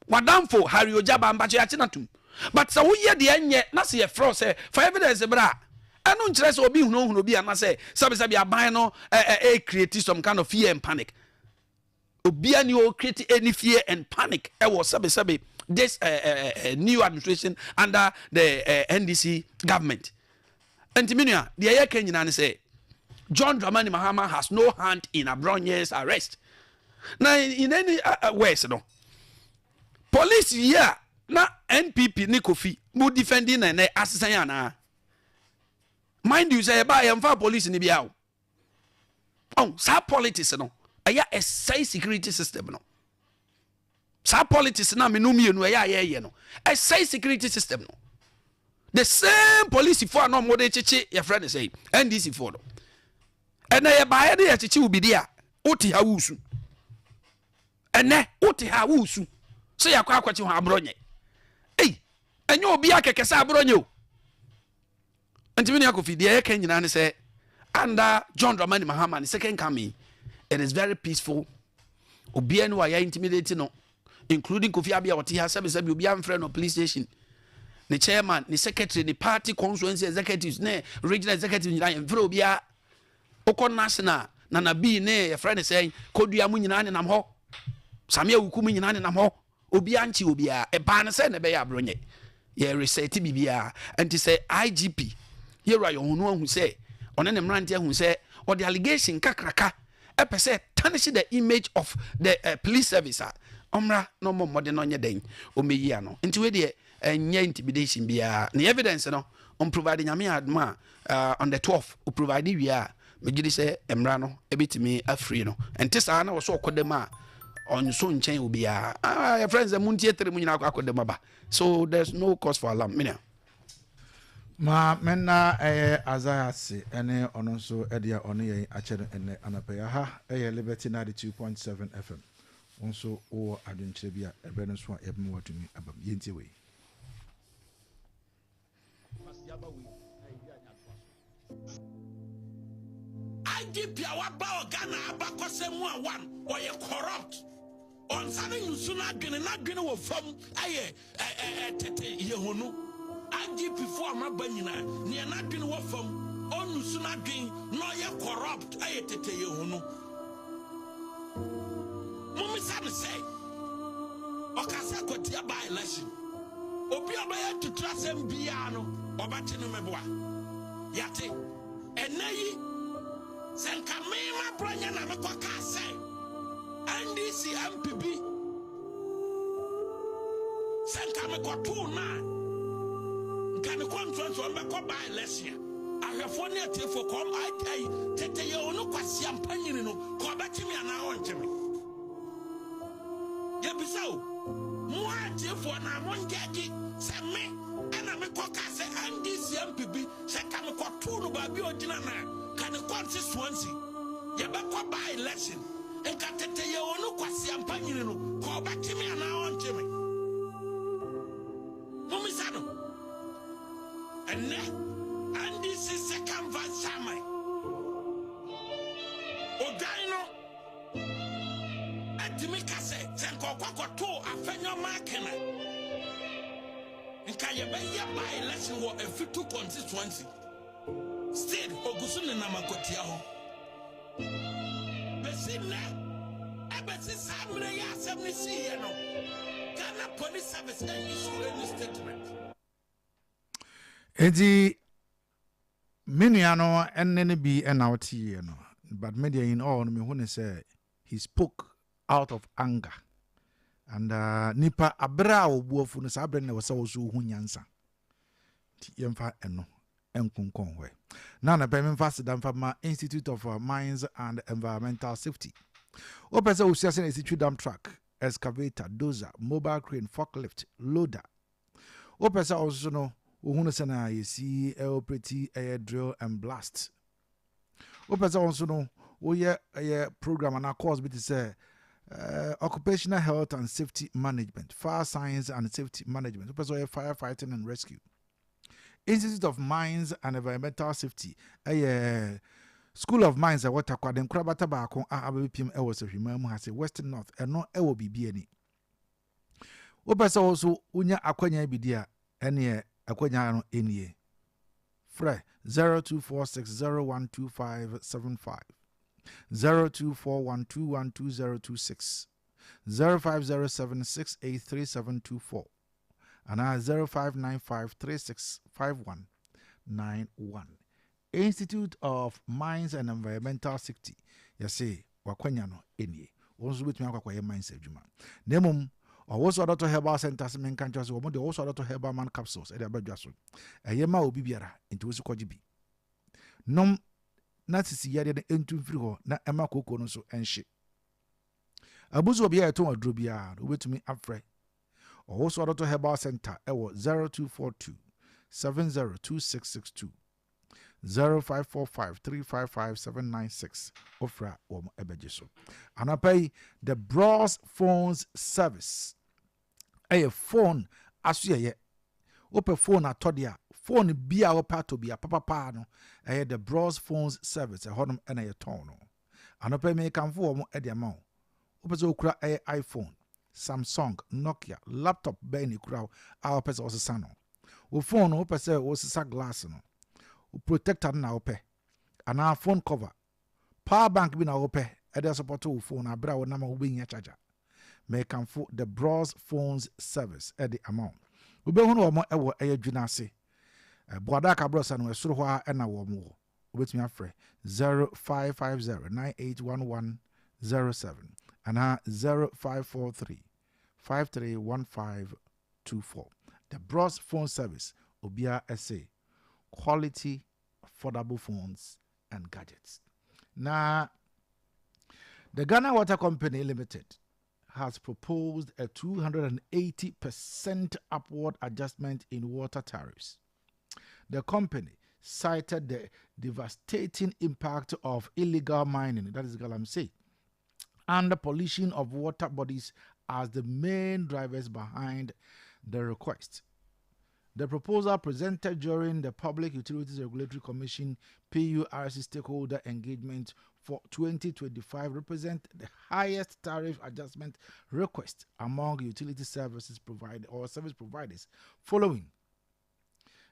wadamfo Harry Ojaba Mbacho ya che na tum but so ye de enye na say ye fro say for evidence bra anu nkyerɛ sɛ obi hunu bi ana sɛ sabi aban no create some kind of fear and panic obi ani o create any fear and panic was sabi this new administration under the NDC government antiminua the aye kan nyina ne sɛ John Dramani Mahama has no hand in Abronye's arrest na in any ways no police here na NPP ni Kofi mu defending na asesan yana. Mind you, say by and for police in the biao. Oh, sa politics no. Aya a say security system no. Sa politics na me no mi no aya no. A say security system no. The same police for no more de chichi your friend say NDC for no. And na by de chichi will be there. Oti ha wusu. Ene oti ha wusu. So ya kwa kwachi ho abronye. Eh, enyo obi akekesa abronye o. Antimini Kofi de ye kan nyina ne se under John Dramani Mahama, the second coming, it is very peaceful. Obiano wa ya intimidating no, including Kofi Abia what he has said Obian friend of police station. The chairman, the secretary, the party constituency executives, ne regional executives, and Frobia Oko National, Nana B, ne a friend is saying, Kodia Muninan and Amho, Samia Ukumi and Amho, Obianchi Obia, a banner send a bear brunye. Ye reset Bibia, and to say IGP. Here are your own who say, on any rantia who say, or the allegation kakraka, a per se tarnish the image of the police service. Omra no more modern on your day, Omeyiano. Into it, and ye intimidation be the evidence no on providing Yami Adma on the 12th, who provided we are. Megidi say, Emrano, a bit to me a free no. And Tessana was so Kodema on soon chain will be a friends and Muntia Munaka. So there's no cause for alarm. Ma menna azayasi ene ononso edia onye achere ene anapaya ha Liberty 92.7 FM onso o adwenkyere bia ebeno so ebem watumi abam yenti we IGP awaba Ghana abakosemu a one or you corrupt on sane yusuna adwene wo fam aye tete yehonu IGP before my banina, near not been what from on you soon not being no ye corrupt. I tete you no. Mummy Sam say, Okasa Kotia by election. Opia by to trust him piano or Batinumeboa. Yate, and Nay Sankamema Branya Namakoka say, and this MPB Sankamako 2 can conference on the by election. I have one year for come. I tell you, no question, Panino, call back to me and I want to me. Yabiso, more for an amount daddy, send me, and I'm a cocasse and this MPB, Sakamako 2 no Babio Dinana, can a constituency. Yabako by election, and can tell you, no question, Panino, call back to me and I want to me. Mumisano. And this is second verse Samai. Odaino Atimika said, Sanko to a fenyo makena. And Kayabaya by election war a fit to constituency. Still, Ogusun and Namakotiao. Besina Abasis Samaya 70 no. Ghana Police Service and issue any statement. Edi Miniano and be an out here, no. But media in all, me when say he spoke out of anger. And Nipa Abra Wofun Sabren was also Hunyansa. Tiemfa eno enkunkongwe. Nana payment faster than from my Institute of Mines and Environmental Safety. Opesa Usiasen Institute dump truck, excavator, dozer, mobile crane, forklift, loader. Opesa also no. Uhunu sana yesi operate air drill and blast. Opesa also no oye program na course bit say occupational health and safety management, fire science and safety management. Opesa firefighting and rescue. Institute of Mines and Environmental Safety. School of Mines a water kwa dem krabata ba kon abepim e was hwemamu ha say Western North eno e wo bibie ni. Opesa also unya akwanya bidia ene Akwanyano enie. Fre 0246012575 0241212026 0507683724 and 0595365191. Institute of Mines and Environmental Safety. Yase wakwanyano enie. Onzo betumi akwa ye mines adwuma. Nemum also to herbal centers men can just woman also to herbal man capsules at the abadwaso. A yema will be biara into Usukojibi. Nom Natisi yadi entum friho na Emma Coco no so and shit. Abuzo be a ton of drubia, wait to me afre. Also to herbal center, ewo 0242 702662 0545 355 796 Ofra Ebejiso. And I pay the Bros Phones Service. A phone as ye Open phone atodia. Phone bia opa to be a papa no. The Bros Phones service a honum and a tono. Anope me can form at the amount. Open so kura iPhone, Samsung, Nokia, laptop benny crowd our person also sano. O phone open say was sa glass no. O protector na ope. And our phone cover. Power bank be na ope. Ede support to phone abra wo nama wo nya charger. Me can for the Bros Phones service at the amount. We be hunu omo ewo edwina ase. Boada ka bros anu esoro ho a na wo mo. Obetumi afre 0550981107 and 0543531524. The Bros Phone service obia SA quality affordable phones and gadgets. Now the Ghana Water Company Limited has proposed a 280% upward adjustment in water tariffs. The company cited the devastating impact of illegal mining, that is galamsey, and the pollution of water bodies as the main drivers behind the request. The proposal presented during the Public Utilities Regulatory Commission PURC stakeholder engagement for 2025 represent the highest tariff adjustment request among utility service providers following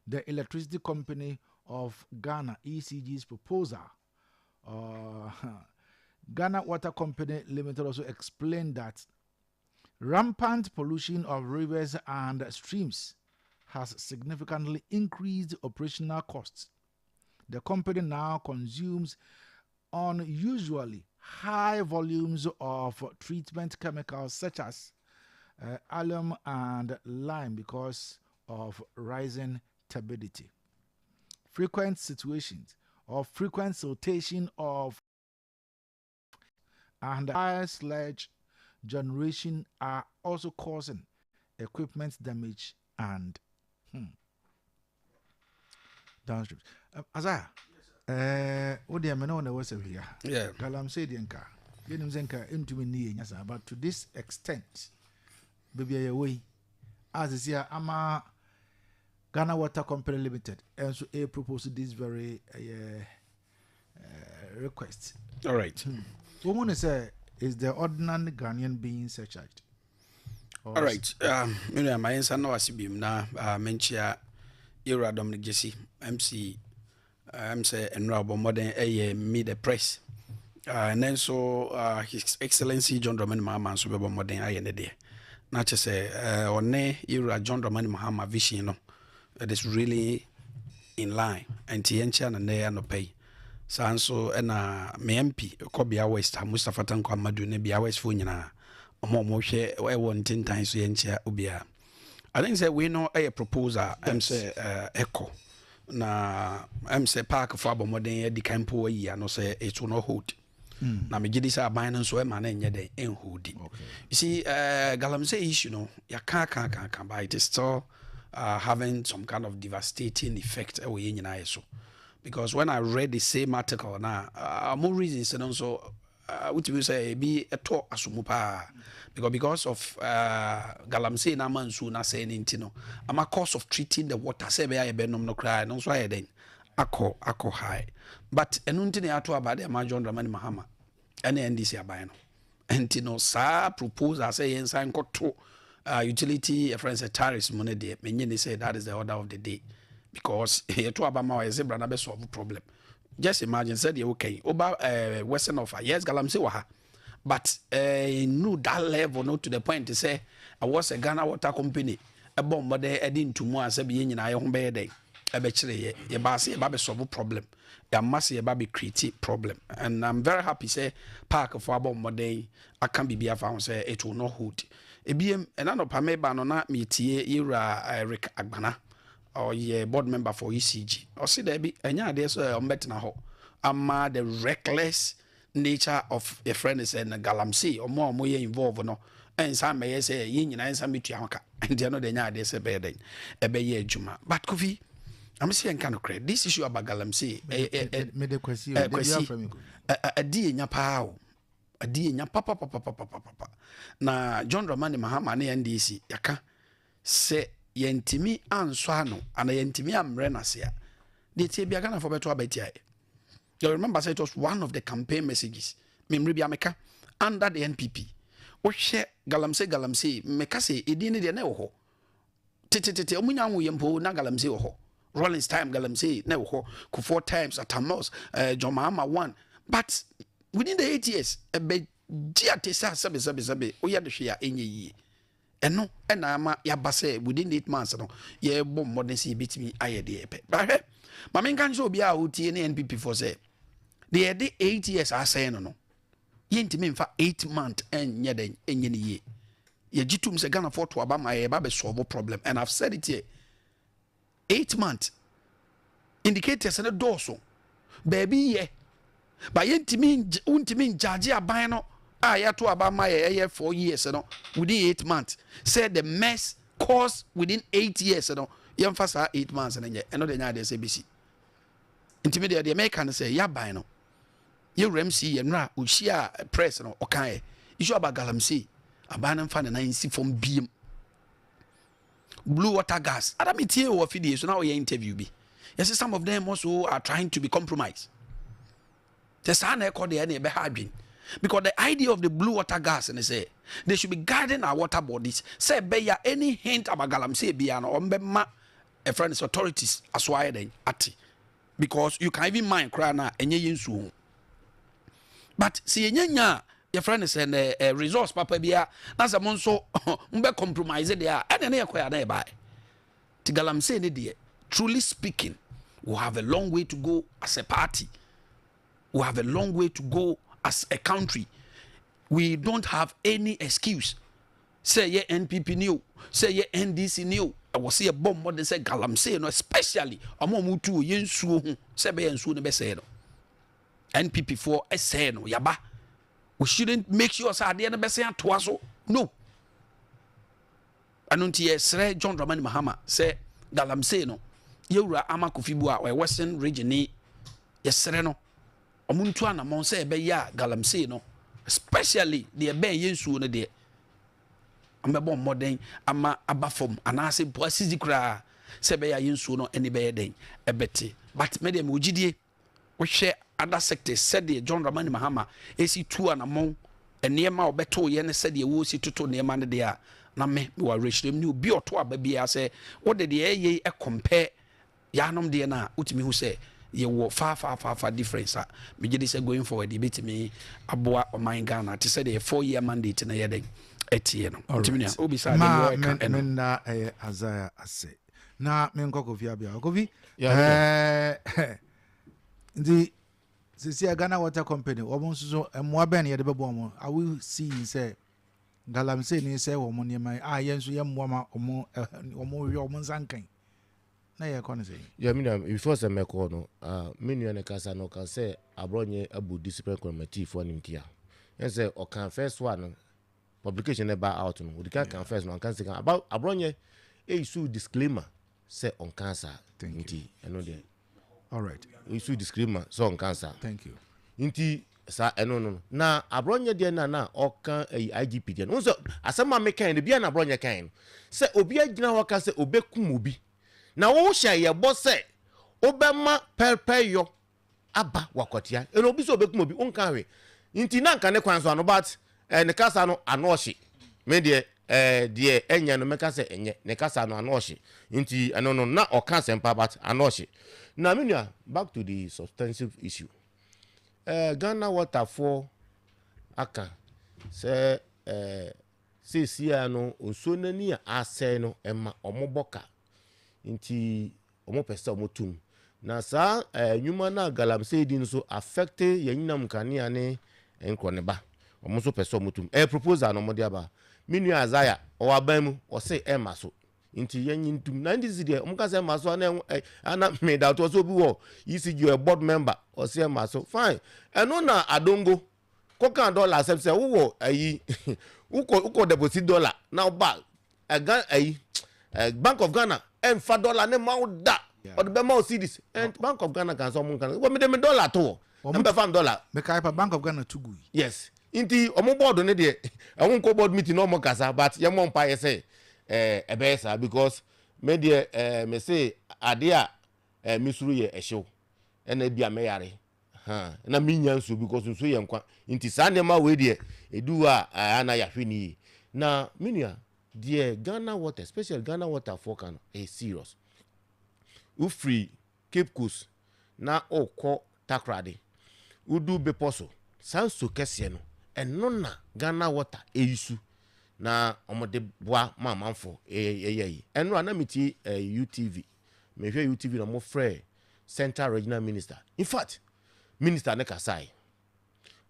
the Electricity Company of Ghana ECG's proposal. Ghana Water Company Limited also explained that rampant pollution of rivers and streams has significantly increased operational costs. The company now consumes unusually high volumes of treatment chemicals such as alum and lime because of rising turbidity. Frequent situations or frequent siltation of and high sludge generation are also causing equipment damage and downstream. Azaya, what do you mean on the West here? Yeah. Galam said, Yanka, Yenim Zenka into me, but to this extent, baby, away as is here, Ama Ghana Water Company Limited, and so a proposed this very request. All right. What want to say is the ordinary Ghanaian being surcharged? All right. My answer no asibim na menchia era Dominic Jesse MC say enrabo modern me the press. And then so His Excellency John Dramani Mahama so be modern ayene de. Na che say one era John Dramani Mahama vision no it is really in line and tiencha na ne no pay. Sanso na me MP Kobia West Mustafa Tanko Amadu ne Bia West fo nyina omo hwe e won tintan so yenchia obia. I think say we know a proposal say echo na say park for abomodern di campo yi no say it will not hold. Na me gidi say aban so e ma na enye den en hold. You see galamsey issue no ya can but it is still having some kind of devastating effect e we nyina so. Because when I read the same article now, more reasons and also what you say be a talk asumupa because of galamsey na mansu na saying intino. I'm a cost of treating the water say be I benom no cry no so I then ako high. But enuntini ato about the John Dramani Mahama and NDC abano. Entino sa propose I say ensign koto utility a friend say tariffs money de menyini say that is the order of the day. Because here to Abama is a brand solve problem. Just imagine said okay, over Western offer, yes, galamsey waha. But no that level, not to the point to say I was a Ghana Water Company, a bomb but they adding to more as a being in our home bay day. A bachelor, a bassy a solve problem. A massy a baby creative problem. And I'm very happy say park for a bomb day, I can't be found say it will not hold. A BM and another pameba no not me era Eric Agbana. Or board member for ECG. Or see there be enya there so na ho. Ama the reckless nature of a friend is and galamsey or more involved no. And some may say yin and some bituaka. And they know the nya there say be den. E be ye juma. But Kofi, I'm saying kind of credit. This issue about galamsey me the question a di nya pa a di nya papa. Na John Dramani Mahama na NDC yaka say yentimi anso ano ana yentimi amre na se a de tie bia Ghana for beto abetia. You remember say it was one of the campaign messages. Memre bia meka under the NPP. O hye galamse meka say edi ne de na wo ho. Tete omunya wo yempo na galamse wo ho. Rollins time galamse na wo ho. Ku 4 times at Amos Jomama 1. But within the 8 years ebe giate sa sabe o ya de hwe a enye yi. Eno na ama ya base within 8 months no ye bom modern see bitimi aye de epe. Ba ma men kan so bia o tie ne NPP for say they had 8 years asay no yentimi mfa 8 months enye den enye ne ye ye gitum se Ghana for to aba ma ye ba be solve problem, and I've said it here. 8 months indicators na doso baby ye ba yentimi untimi judge aban no ya to aba ma ye 4 years no within 8 months said the mess caused within 8 years no yemfa sa 8 months na nye eno de nya de SBC intimi de American say ya ban no ye remsi ye nra ohia press no okan issue about galamsey aban mfa na nsi from biem blue water gas adamitie wo fidie so na we interview bi yes some of them also are trying to be compromised the san e call the na be ha adwen because the idea of the blue water gas and say they should be guarding our water bodies say be ya any hint about galamsey bia no ombe ma a friends authorities aswaye den ati because you can even mind cry na enye yensu but see nyanya your friend is a resource papa bia na se mo so mbe compromise there ene na yakoya na e bai ti galamsey ne de truly speaking we have a long way to go as a party, we have a long way to go as a country. We don't have any excuse. Say ye NPP new, say ye NDC new. I was see a bomb more than say galamsey no, especially among mutu yensu say be yensu ne be say no. NPP for say no yaba. We shouldn't make sure say ade na be say atoaso. No. Anunti Sir John Dramani Mahama say galamsey no. Yewura amakofibu a western region ni yesere no. Omuntu anamon say be ya galamsey no. Especially the ebe yensu no de. Ambebo modern ama abafom anase boasizi kra se be ya yensu no eni be den ebete. But me de me ogidie wo hwe other sectors said the John Dramani Mahama esi tu anamon enema obeto ye ne said the wo si toto nema ne de a na me wa rehirem ni obi oto aba bia se wo de ye e compare yanom de na utimi hu se ye wo fa difference a me gidi say going forward e betimi aboa o man Ghana te say the 4-year mandate na ye den etie no utimi na obi sa de no na Azaya ase na me nkoko fi Abia okofi the Sisi Ghana Water Company omo so emwa ben ye de bebo mo I will see say galamsey ni say wo mo niema yenso ye mwa ma omo wi omo nsankan na ye kono say ya mina before say me ko no menu ne kasa no kan say abronye abu discipline committee for nimtia yen say o kan first one publication about out no we can first no kan say about abronye issue disclaimer say on cancer nti eno de all right issue disclaimer so on cancer thank you nti sa eno no na abronye de na okan IGP de no so asema me kan de bia na abronye kan say obi agina ho ka say obekum obi na wo hya ye bo say obema perpeyo aba wakotia eno obi so obekum obi onka hwe nti na nka ne kwan so no but ne kasa no anohye me de de enya no meka say enye ne kasa no anohye nti eno no na oka sempa but anohye na menua back to the substantive issue. Ghana Water for aka say sia no onso nani a asɛ no ema omoboka nti omo pese omotum na sa nyuma na galamsey din so affect yanyinam kanea ne enkoneba omo so pese omotum proposal no mode aba minu Azaya o abamu o say ema so nti yanyintum na ndi zide omka say ema so na ana me da to so bi wo ECG a board member o say ema so fine eno na adongo kokan dollar say wo ayi uko deposit dollar now back Bank of Ghana and $5 ne mauda or the Bema cities and Bank of Ghana can some can what me dem dollar to number $5 me kai pa Bank of Ghana too good yes inti omo board ne de I won't go board meeting no more kasa but ye mon pa say ebesa because me de me say ade a misuru ye ehyew ena bia me yare ha na minya nso because nso ye nkwa nti sa nema we de edu a ana ya hwini na minua de Ghana water special Ghana water for kan serious ufree Cape Coast na okọ takrade udu beposo sanso kese no eno na Ghana water eyisu na omode boa mamanfo eyeyi eno na meti UTV me hwe UTV na mo frɛ Central Regional Minister in fact minister ne kasai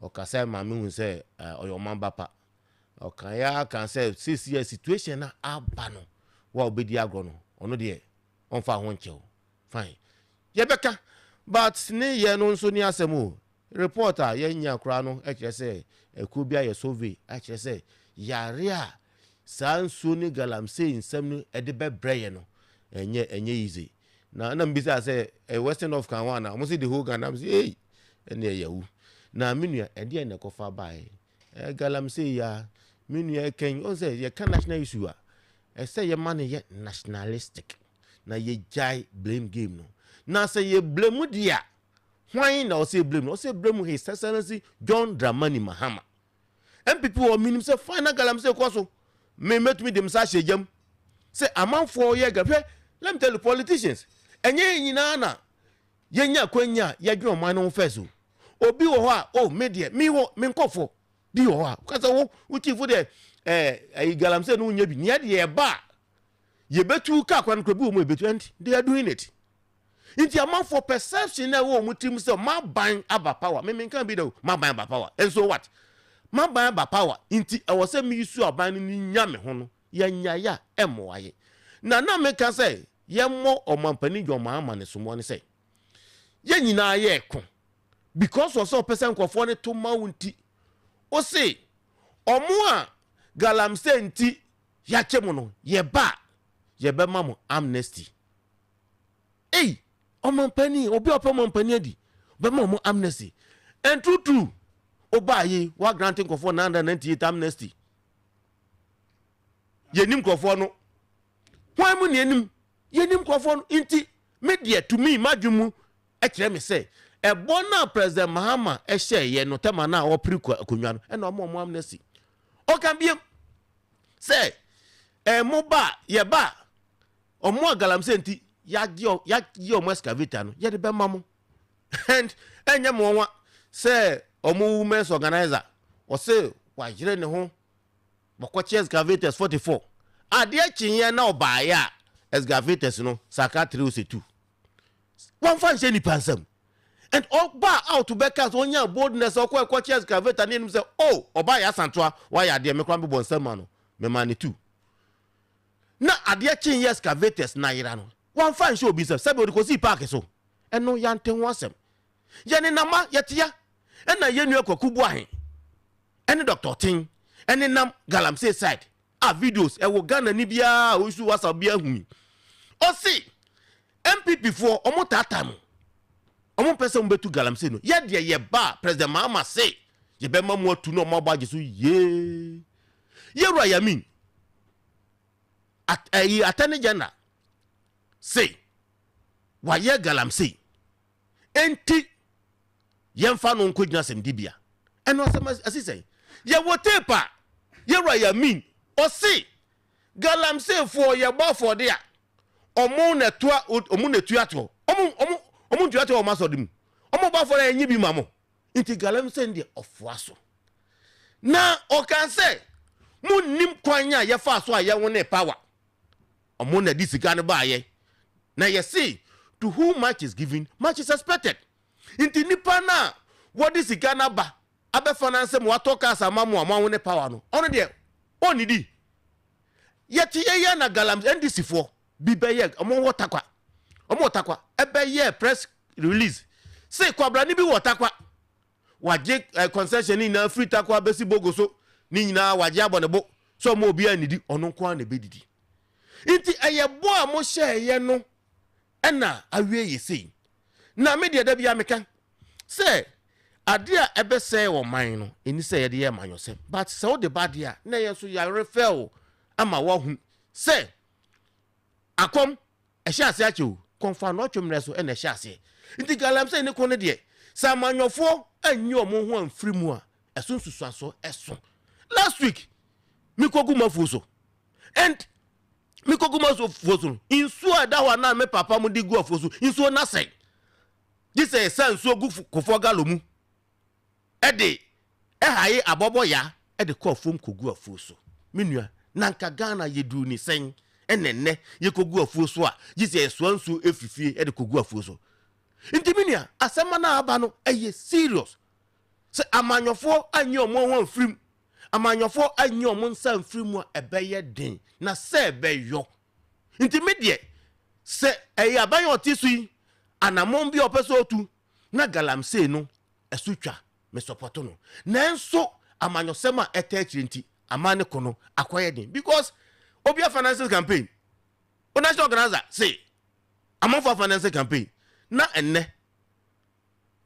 o kasai ma me hu sɛ oyo mamba pa o kan ya kan sɛ sisi situation na abano wa obedi agro no ono de on fa ho nchew fine yebeka but ne ye no nso ni asɛm reporter ye nya kra no e kire sɛ ekubia ye survey a kire sɛ yare a sanso ni galamsey nsɛm no ede bebrɛ no enye easy na mbisa sɛ western of Kanwana almost the whole Ghana say hey ene yawu na menua ede na kofa bae galamsey ya menua ken o say ye kan national issue a say ye man ye nationalistic na ye jai blame game no na say ye blame dia hwan na o say blame no o say blame his excellency John Dramani Mahama MPP o minim say final galamsey koso me metumi dem sa hyejam say amanfo ye gahwe let me tell the politicians enye nyina na yenya kwanya yadwe oman no first obi wo ho a o media mi wo me nkofo bi wo ho a kasa wo uchifu de galamsey no nya bi nia de ye ba ye betu ka kwan ko bi wo mo betu and they are doing it inti amanfo perception na wo mutim say ma ban aba power me kan bi do ma ban aba power and so what ma ban aba power inti e wo say mi isu aban ni nya me ho no ya nya ya emoaye na me ka say ye mo omampani dwoma ama ne somo ne say ye nyina ye ko because of so person kwofo ne to ma wunti o say omo a galamsey nti ya chemo no ye ba ye be ma mo amnesty omampani obi omampani adi be ma mo amnesty and true oba yi wa granting kwofo 998 amnesty ye nim kwofo no why mu ne nim yenim kwafo inti media to me madwumu e kire me say e bona president Mahama e hye ye no tema na opri akonwa no e na omo amnesty o kan biem say mo ba ye ba omo galamsey nti ya gi omo excavator no ye de be mamo and enye mo nwa say omo women's organizer o say wa jire ne ho bokwache excavators 44 Adeakyia na obaya excavators no sakatri osetu one fan she ni pansam and oba out to backers onya boldness okwa excavator ni nim say oh oba ya santoa wa ya de me kwan be bonsam no me mani tu na Adeakyia excavators na yira no one fan she obi say sabe ko si park so eno ya nten ho asem ye ni nama yetia ena ye nu akwakubu ahen ene Dr. Tin ene nam galamsey side videos e wo Ghana ni bia o su wasa bia hu o si MPP for omo tatam omo person betu galamsey no ye de ye ba president Mahama say ye be mamu atu no mo baje so ye ro ya min attorney general say wa ye galamsey enti ye mfa no nkogina sem dibia eno asem asise ye wo tape ye ro ya min o si galamsey for ye ba for there omo na tua to omo tua to o masodim omo ba for enyi bi mamo inti galamsey ndi ofuaso na o kan say munnim kwanya ye fa so aye won ne power omo na disika ne ba ye na ye see to whom much is given much is expected inti nipa na what disika na ba abe finance mo atoka asamamu amwo ne power no ono de onidi yeti ye na galamsey ndc for bibeye omo wotakwa ebeye press release say kwabra ni bi wotakwa waje concession ni na free takwa besi bogoso ni nyina waje abonebo so mo obi anidi ono kwa na bedidi inti eye bo a mo hye ye no ena awie ye sei na media da bia meka say ade a ebese wo man no eni say ye de ye manyosem but so the bad ya na ye so ya refer ama wo hu say akom ehye ase achew konfa no twemre so na ehye ase nti galamsey ne ko ne de sa manyofo anyi omo ho amfiri mu a esunsusu aso eso last week mikogu mafuso and mikogu mafuso insu ada wa na me papa mu di gu afuso insu na say this is sense ogu kofo galomu ede haye abobo ya ede ko fom kogu afuso menua nanka Ghana yedu ni sen enenne ye kogu afuso a this is swansu efifie ede kogu afuso nti menua asema na aba no eye serious se amanyofo anyi omo ho amfrim amanyofo anyi omo nsa amfrim a ebeye den na se ebeyo nti medie se eye abayo otisui anamon bi opeso otu na galamsey no esutwa me support no nanso amanyosema etechiri nti amane kono akoye den because Obia financial campaign o national organizer say amon for financial campaign na enne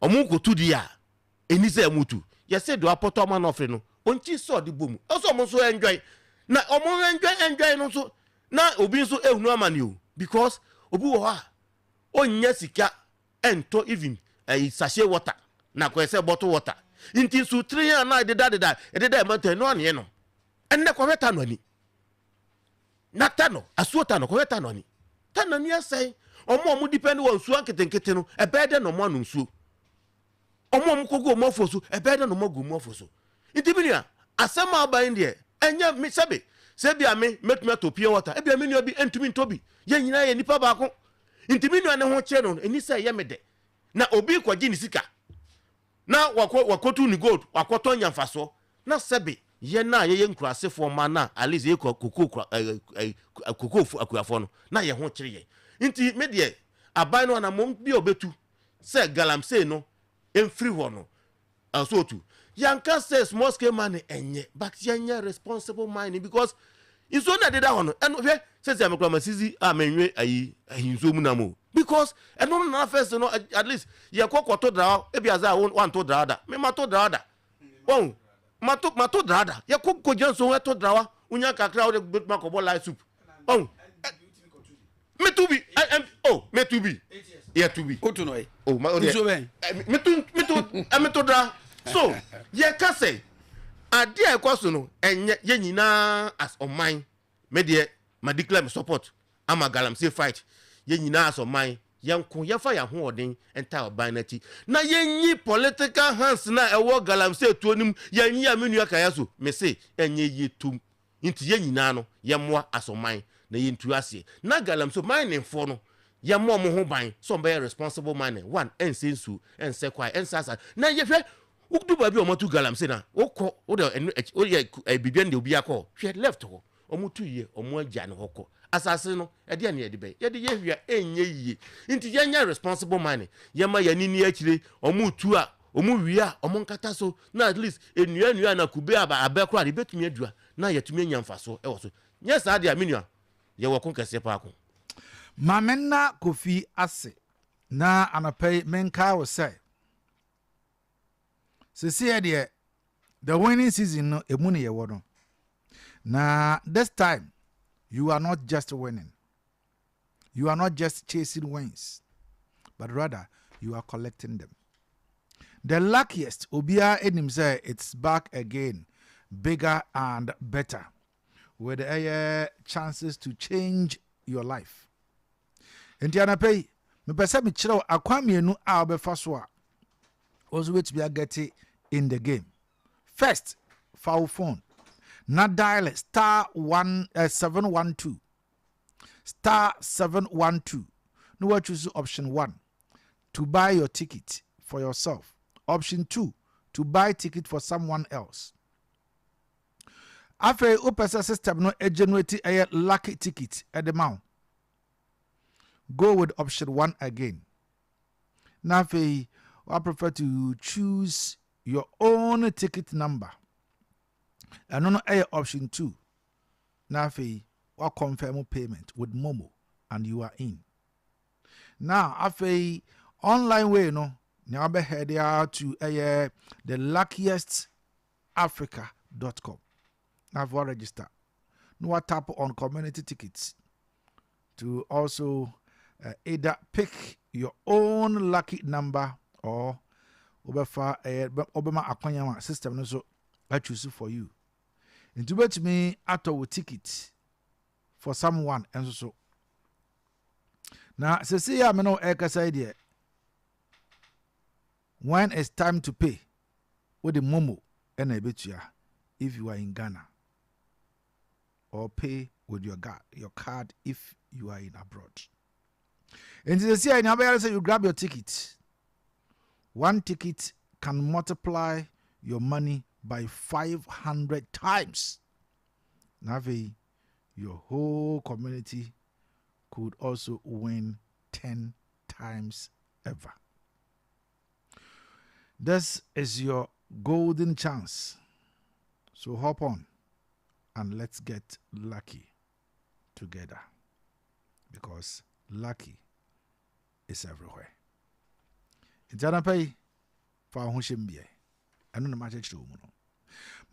omu ko tudi a eni se amutu ye say do apoto man ofre no onchi so de bom also mo so enjoy na omo enjoy no so na obi so ehunu amane o because obi wo ha onya sika ento even sachet water na ko say bottle water inti su 3 na deda matter no ane no enne ko weta no ani na tano asuota no ko weta no ani tano ni asai omo depend won su anketenkete no ebede no mo anu nsu omo kogo mo foso ebede no mo go mo foso inti binia asema aban de enya mi sabe se bia me metuma to pure water e bia me nua bi entumi ntobi ye nyina ye nipa ba ko inti binia ne ho che no eni se ye mede na obi kwaji ni sika na wakotu ni gold wakoto nyamfaso na sebe ye na ye nkurasefo ma na at least ye kokoko akuafo no na ye ho kire ye nti me de aban no na mom bi obetu se galamsey no emfiri ho no asotu yanka say small scale money enye but yanya responsible money because iso na deda ho no eno hwe se amekra masizi amenwe ayi ahinzo mu na mo because eno na first no at least ye kokoto dra e biaza want to dra da me mato dra da oh mato dra da ye kokko janso we to dra wa unya kakra wo de makobo light soup oh me to be me to be yeah to be otu no oh me to dra so ye ka say ade e kwaso no enye ye nyina as on mine me de ma declare me support ama galamsey fight ye nyina as on mine yanko ye fa ya ho odin enta oban na ti na yenyi political hands na ewo galamsey tuonim yenyi amenu akaya so me say enye yetum nti ye nyina no ye moa as on mine na yentu ase na galamsey mine fo no ye mo mo ho ban so be responsible mine one ensensu ensekwai ensasa na ye hwe ukdu ba bi o matu galamsey na okọ o de bibian de obi akọ hwe left ho o mutu ye o mo agya ne hokọ asase no e de ne ye de be ye de ye hwia enye yiye nti ye nya responsible man ye ma ya nini akire o mutu a o mu wia o mo nkata so na at least enua na kube abekra de betumi adua na yetumi anya mfaso e wo so nye sa de amenua ye wo kon kase pa ko Mamena Kofi ase na anapai menka wo say the winning season no emuni ye wono. Now this time you are not just winning. You are not just chasing wins, but rather you are collecting them. The luckiest Obia enim say it's back again, bigger and better, with chances to change your life. Indiana pay me pese me chiro akwamienu a obefa so a also wait be get in the game. First, foul phone. Now dial star 712. Star 712. No what choose option 1 to buy your ticket for yourself. Option 2 to buy ticket for someone else. After opesa system no generate a lucky ticket at the mount. Go with option 1 again. Now I prefer to choose your own ticket number. And on option 2. Now I confirm payment with Momo and you are in. Now after online way no now be head to the luckiestafrica.com. Now for register. No tap on community tickets to also either pick your own lucky number or obefa obema akwanya system no so I choose for you. Into bet me ato ticket for someone and so. Now se ya me no ekasa idea. When it's time to pay with the momo and ebetua if you are in Ghana, or pay with your card if you are in abroad. And to see in Abia, say you grab your ticket. One ticket can multiply your money by 500 times. Now, your whole community could also win 10 times ever. This is your golden chance. So hop on and let's get lucky together, because lucky is everywhere. Intana pay for Hushimbe. I don't know much to do.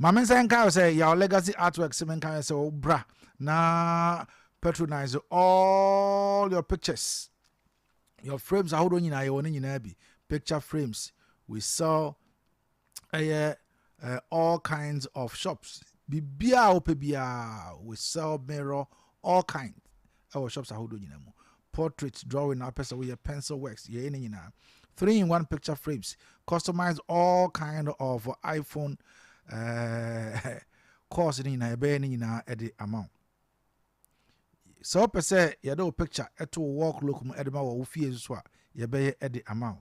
Mamen Sanka say your legacy artwork semen can say oh bra na patronize all your pictures. Your frames are holding in picture frames. We sell all kinds of shops. Bibia we sell mirror, all kinds. Our shops are holding portraits, drawing, pencil works, 3-in-1 picture frames, customize all kind of iPhone cost in a at the amount. So per se yado picture eto walk look edema wo fie so a ye be at the amount.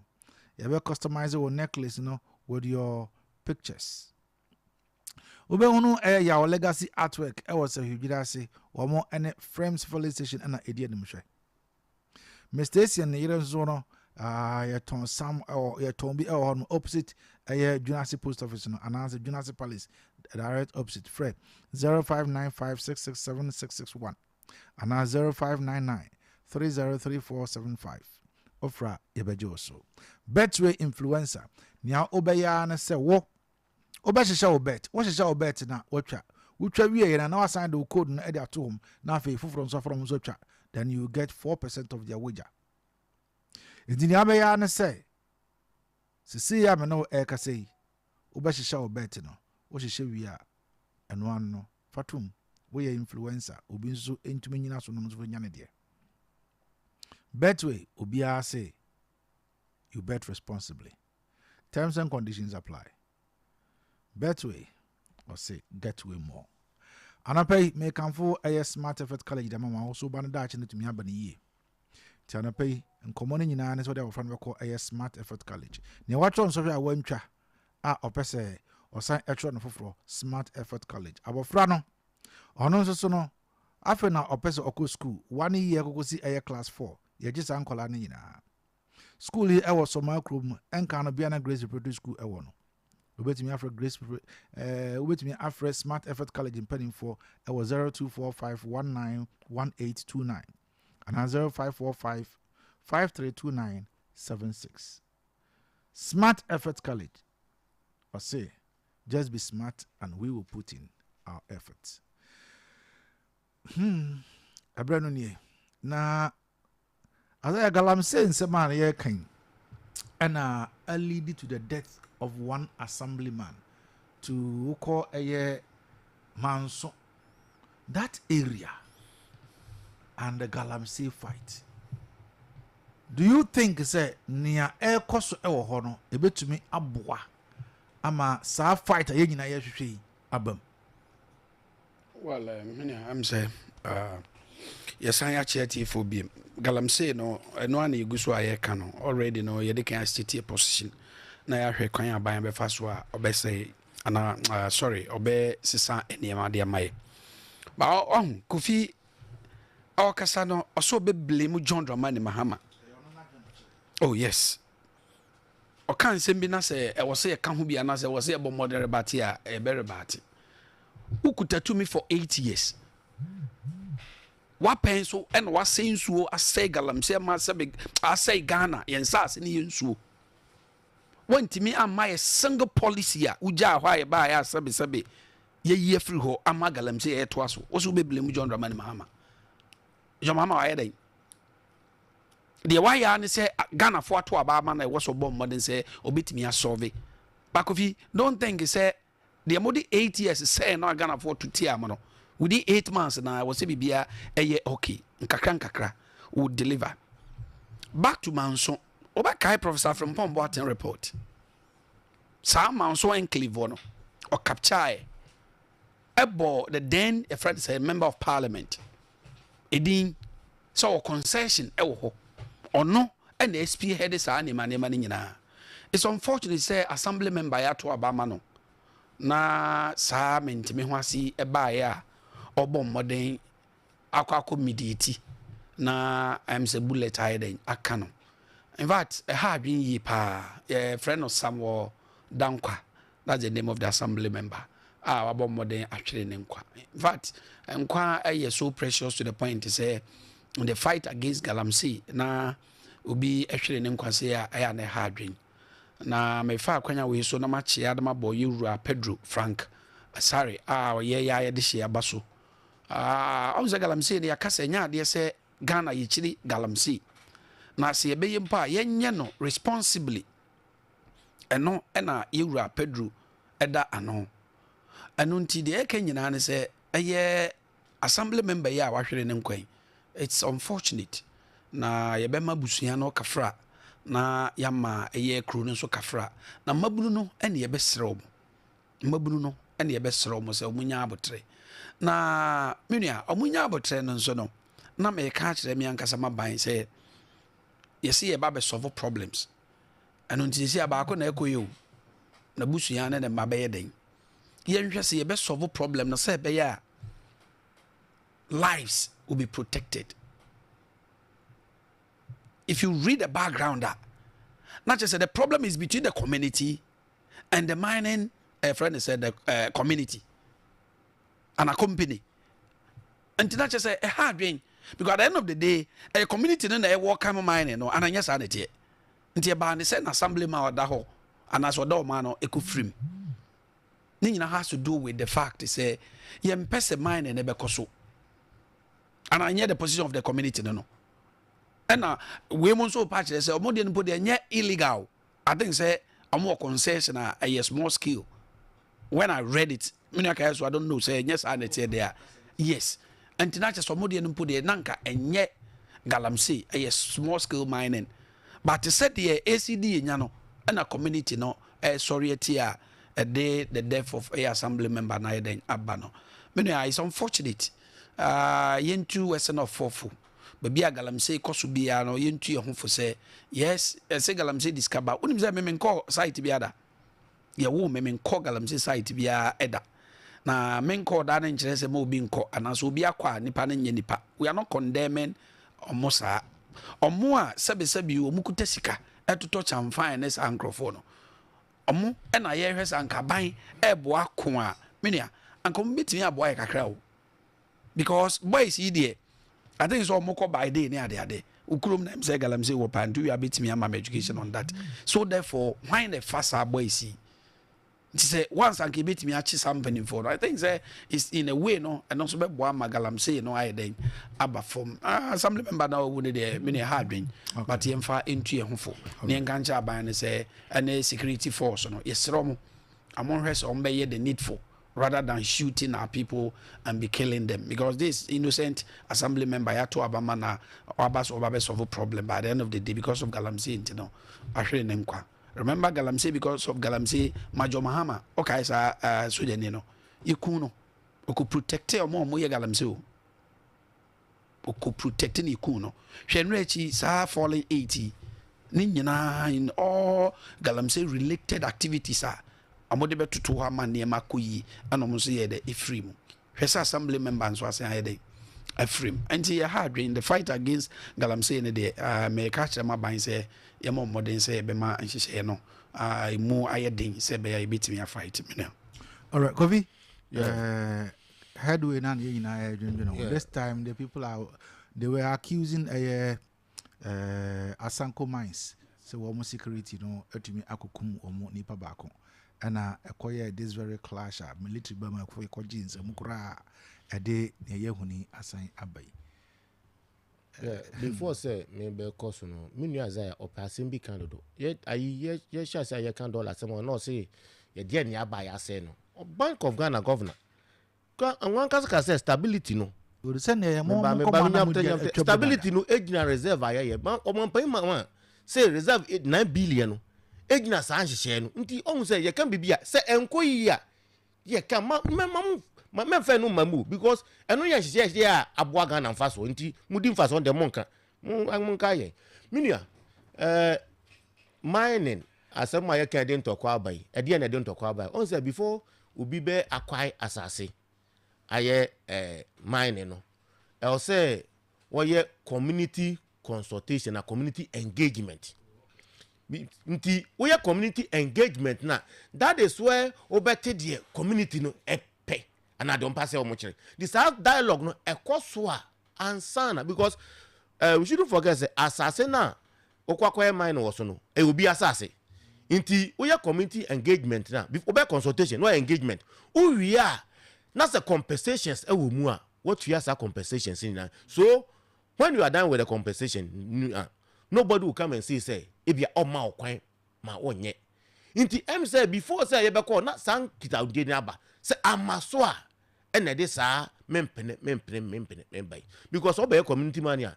You will customize your necklace, with your pictures. Ube hunu ya legacy artwork. I was a hujidasi or more any frames for station and idea nimshe. Mr. and the zone ya ton some or ya tombi or opposite a Junasi post office and answer Junasi Palace direct opposite Fred 0595667661 and 0599303475. Ofra yebejoso. Betway influencer. Nya obeya na se wo. Obeshisha obet. What shisha obet na watcha. Utwa wie na assign the code na ede ato hom. Na fe fufuro so from so twa. Then you get 4% of their wager. Indini abeya na se. Sisi ya me no eka sei. Obeshisha obet no. Wo shisha wie a eno an no. Fatum. We influencer. Obi nso entumi nyina so no nso nyane de. Betway, Ubia say, you bet responsibly. Terms and conditions apply. Betway, or say, get way more. And I pay, may come for a smart effort college, the mama also ban Dutch in the Miabani ye. Tiana pay, and common in an is what our friend will call a smart effort college. Near watch on Sophia Wencha, or Pesse, or sign a tron for smart effort college. Our frano, or no so no. After now, or Pesse or school, 1 year go see a class 4. Ye just uncle na school here was some room and can be an Grace Preparatory School no. Wait me after Grace wait me after Smart Effort College in Penning for I was 0245191829 and 0545532976. Smart Effort College. Or say just be smart and we will put in our efforts. Abrano na as I galam saying man ye king and lead to the death of one assemblyman to call a manso that area and the galamsey fight. Do you think say near air cost e wo ho no ebetumi aboa ama sa fight ye nyina ye hwehwe abam? Well, I'm saying yes, I actually for be galamsey no one you go so I can already know you can state position. Na ya hwe kwan aban be fa so a obese ana sorry obe sisa eniema de mai. Ba Kofi awakasa no oso be blame John Dramani Mahama. Oh yes. O kan sem bi na se e wo se e ka ho bi ana se wo se e bo modern rebate a e be rebate. Ukutatu me for 8 years. Wa pen so and wa say nsuo asay galamsey ma se be asay Ghana yensase ne yensuo. Wantimi amma a single policy a uja hwa ye ba ya sabe ye free ho amma galamsey e to aso wo so be blame John Dramani Mahama. John Mahama wa ye dai the why ya say Ghana for to aba man I was so bomb modern say obitimi asolve bakofi don't think say the modi 8 years say no Ghana for to tia mo no within 8 months na was say bibia eye okay nkakra would deliver back to Manso oba kai professor from Pomboaten report sa Manso enclave no or capture ebo the then a friend say member of parliament edin so concession ewo ho ono and the SP head sa ni mane nyina. It's unfortunate say assembly member ya to Abama no na sa mentime ho asi eba ya obo modern akwa mediate na say bullet hiding akano. In fact a hard win yi pa friend of Samuel Dankwa, that's the name of the assembly member. Obo modern actually nkwa. In fact nkwa is so precious to the point to say the fight against Galamsey na obi actually nkwa say I na hard win. Na me fa kwanya we so na machi adama boy Yura Pedro Frank sorry ya de hye abaso on za Galamsey ne yakasa nya de se Ghana yichiri Galamsey na se ebeye mpa yenye no responsibly eno na Yura Pedro eda ano nti de eka nyina ne se eye assembly member ya wahwere ne nkwan. It's unfortunate na yebema busua no kafra na yama eye kru no so kafra na mabunu no ene yebesrew mabunu no ene yebesrew mo se omunya abotre na menua omunya abotre no so no na me ka kire me ankasa maban se yesi ye ba be solve problems eno ntisi abako na ekoyo na busua ne mabaye den ye nhwe se ye be solve problem no se be ya lives will be protected. If you read the background, not just the problem is between the community and the mining, friend said the community and a company. And not just a hard win, because at the end of the day, a community then they work mining no, and I yes, I did it. Until about the same assembly ma da ho, and as what man or eco free. Nina has to do with the fact to say, you pese mining never coso. And I hear the position of the community no. And we must so patch say o modern put the illegal. I think say a more concession a small skill. When I read it, so I don't know say yes I there. Yes. And not just modern put the nanka and yet Galamsey a small scale mining. But to set the ACD nyano and a community no sorry a day the death of a assembly member na den abano. It's unfortunate. Yentu wesen of fofu baby Galamsey kosu bia no yentu ye ho fo say yes say Galamsey discover unim say me nko site bia da ye wo me nko Galamsey site bia eda na me nko da na nkire say ma obi nko anaso obi akwa nipa na nye nipa. We are not condemning omo sa omo a sebesebi omukuta sika etoto chamfan ne sa ankrofo no omo e na ye hwesa ankaban e bo ako a menia anko mbetimi aboa kakra o. Because boys here, I think it's all moko by day near the other. Ukrum them say Galamsey wo pan do you bit me my education on that. So therefore, why the faster boys see? Say once I bit me achi something for. I think say it's in a way no and also be boa Galamsey no I then aba from assembly member now would there many hard win but he far into a hofo. Ni ngancha ban say any security force no yes rom among rest on be the needful. Rather than shooting our people and be killing them. Because this innocent assembly member had to abamana or solve a problem by the end of the day because of Galamsey, you know. Remember Galamsey because of Galamsey, Major Mahama, okay, sir, Sudan, you know. You could protect your mom, Galamsey. Could protect any kuno. Shenrechi, sir, falling 80. Ninyana in all Galamsey related activities, sir. Amode betu to ha man niema koyi anomo so ye de efrim hwesa assembly members was say de efrim anti ye hard in the fight against Galamsey ne de me ka kire ma ban say ye mo modern say be ma nhihye no mu ayedin say be ya betimi a fight me now. All right, Kofi. Headway na ye nyina this time the people they were accusing Asanko mines so wo security no etumi akokum omo nipa baako. And acquire this very clash military bama for jeans and mukura a day near Yehuni assign Abia. before say me be course no me nua Isaiah opasem bi kan do ye sha say ye kan dollar some no say ye dia ni aba ya say no Bank of Ghana governor one say stability no stability no ejina reserve aye omampan ma say reserve 9 billion no ejina sa nhye no nti ohun say ye kan bibia say enkoyi a ye kan ma fe no mamu because eno ye nhye a aboa Ghana mfa so nti mudi mfa so de monka monka ye minia mining asema ye kan de ntokwa abai e de na de ntokwa abai on say before obi be akwai asase aye mining no I say we community consultation and community engagement. Nti we community engagement na that is where obete the community no epe and I don't pass it much. This dialogue no ekoswa ansana because we shouldn't forget say asase na okwakoye mine was no e obi asase. Nti we community engagement na before consultation no engagement. We are na say compensations e wo mu a what you have compensations in that. So when you are done with the compensation, nobody will come and say if you are ma okwan ma onye. Inti em say before say you be call na san kita udi ni aba say amaso a ene de sa mempene because obey community man ya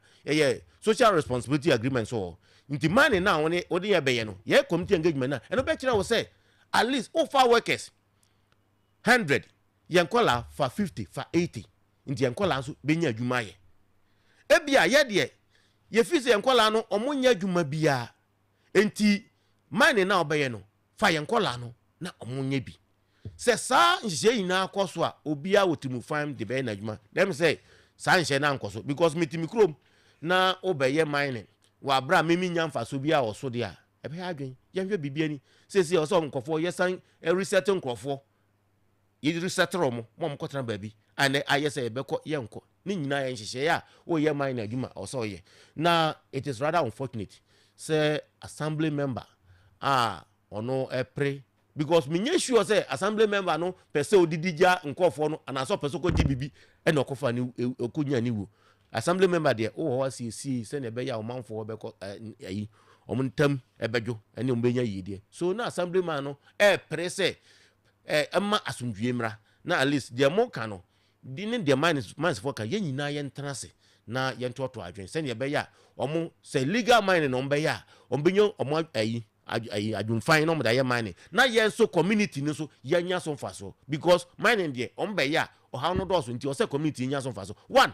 social responsibility agreement so inti man na woni odi ye be ye no ye community engagement na eno be kira wo say at least offer workers 100 yankola for 50 for 80 inti yankola nso benya adwuma ye ebia ye de ye fi se yankola no omunya adwuma bia enti man na obeye no fa yankola no na omunya bi se sa nhye yina akoso a obia wotimu fam de be na adwuma dem say sa nhye na ankoso because mitimi krom na obeye mining wa bra memi nyamfa so bia oso de a ebe adwen ye hwe bibia ni se oso nkofo ye san reset nkofo ye reset ro mo kotran baabi ane ayese ebeko ye nko ni nyina ye nhye ya o ye mining adwuma oso ye na it is rather unfortunate say assembly member ono epre because me sure say assembly member no pese odidija nkofo no anaso pese ko dibibi e no kofa ni okunya ni wo assembly member de o see se na be ya o manfo be ko ayi omuntam ebejo ene ombenya yidie so na assembly man no prese emma asundwie mra na at least de mo ka no dini de mines for ka ye nyina ye ntrase na ye ntoto adwen se na be ya omo se legal mine no be ya ombenyo omo ayi adwumfan no mda ye mining na ye so community ni so ye nya so mfaso because mining de ombe ya o ha no do so nti o se community nya so mfaso one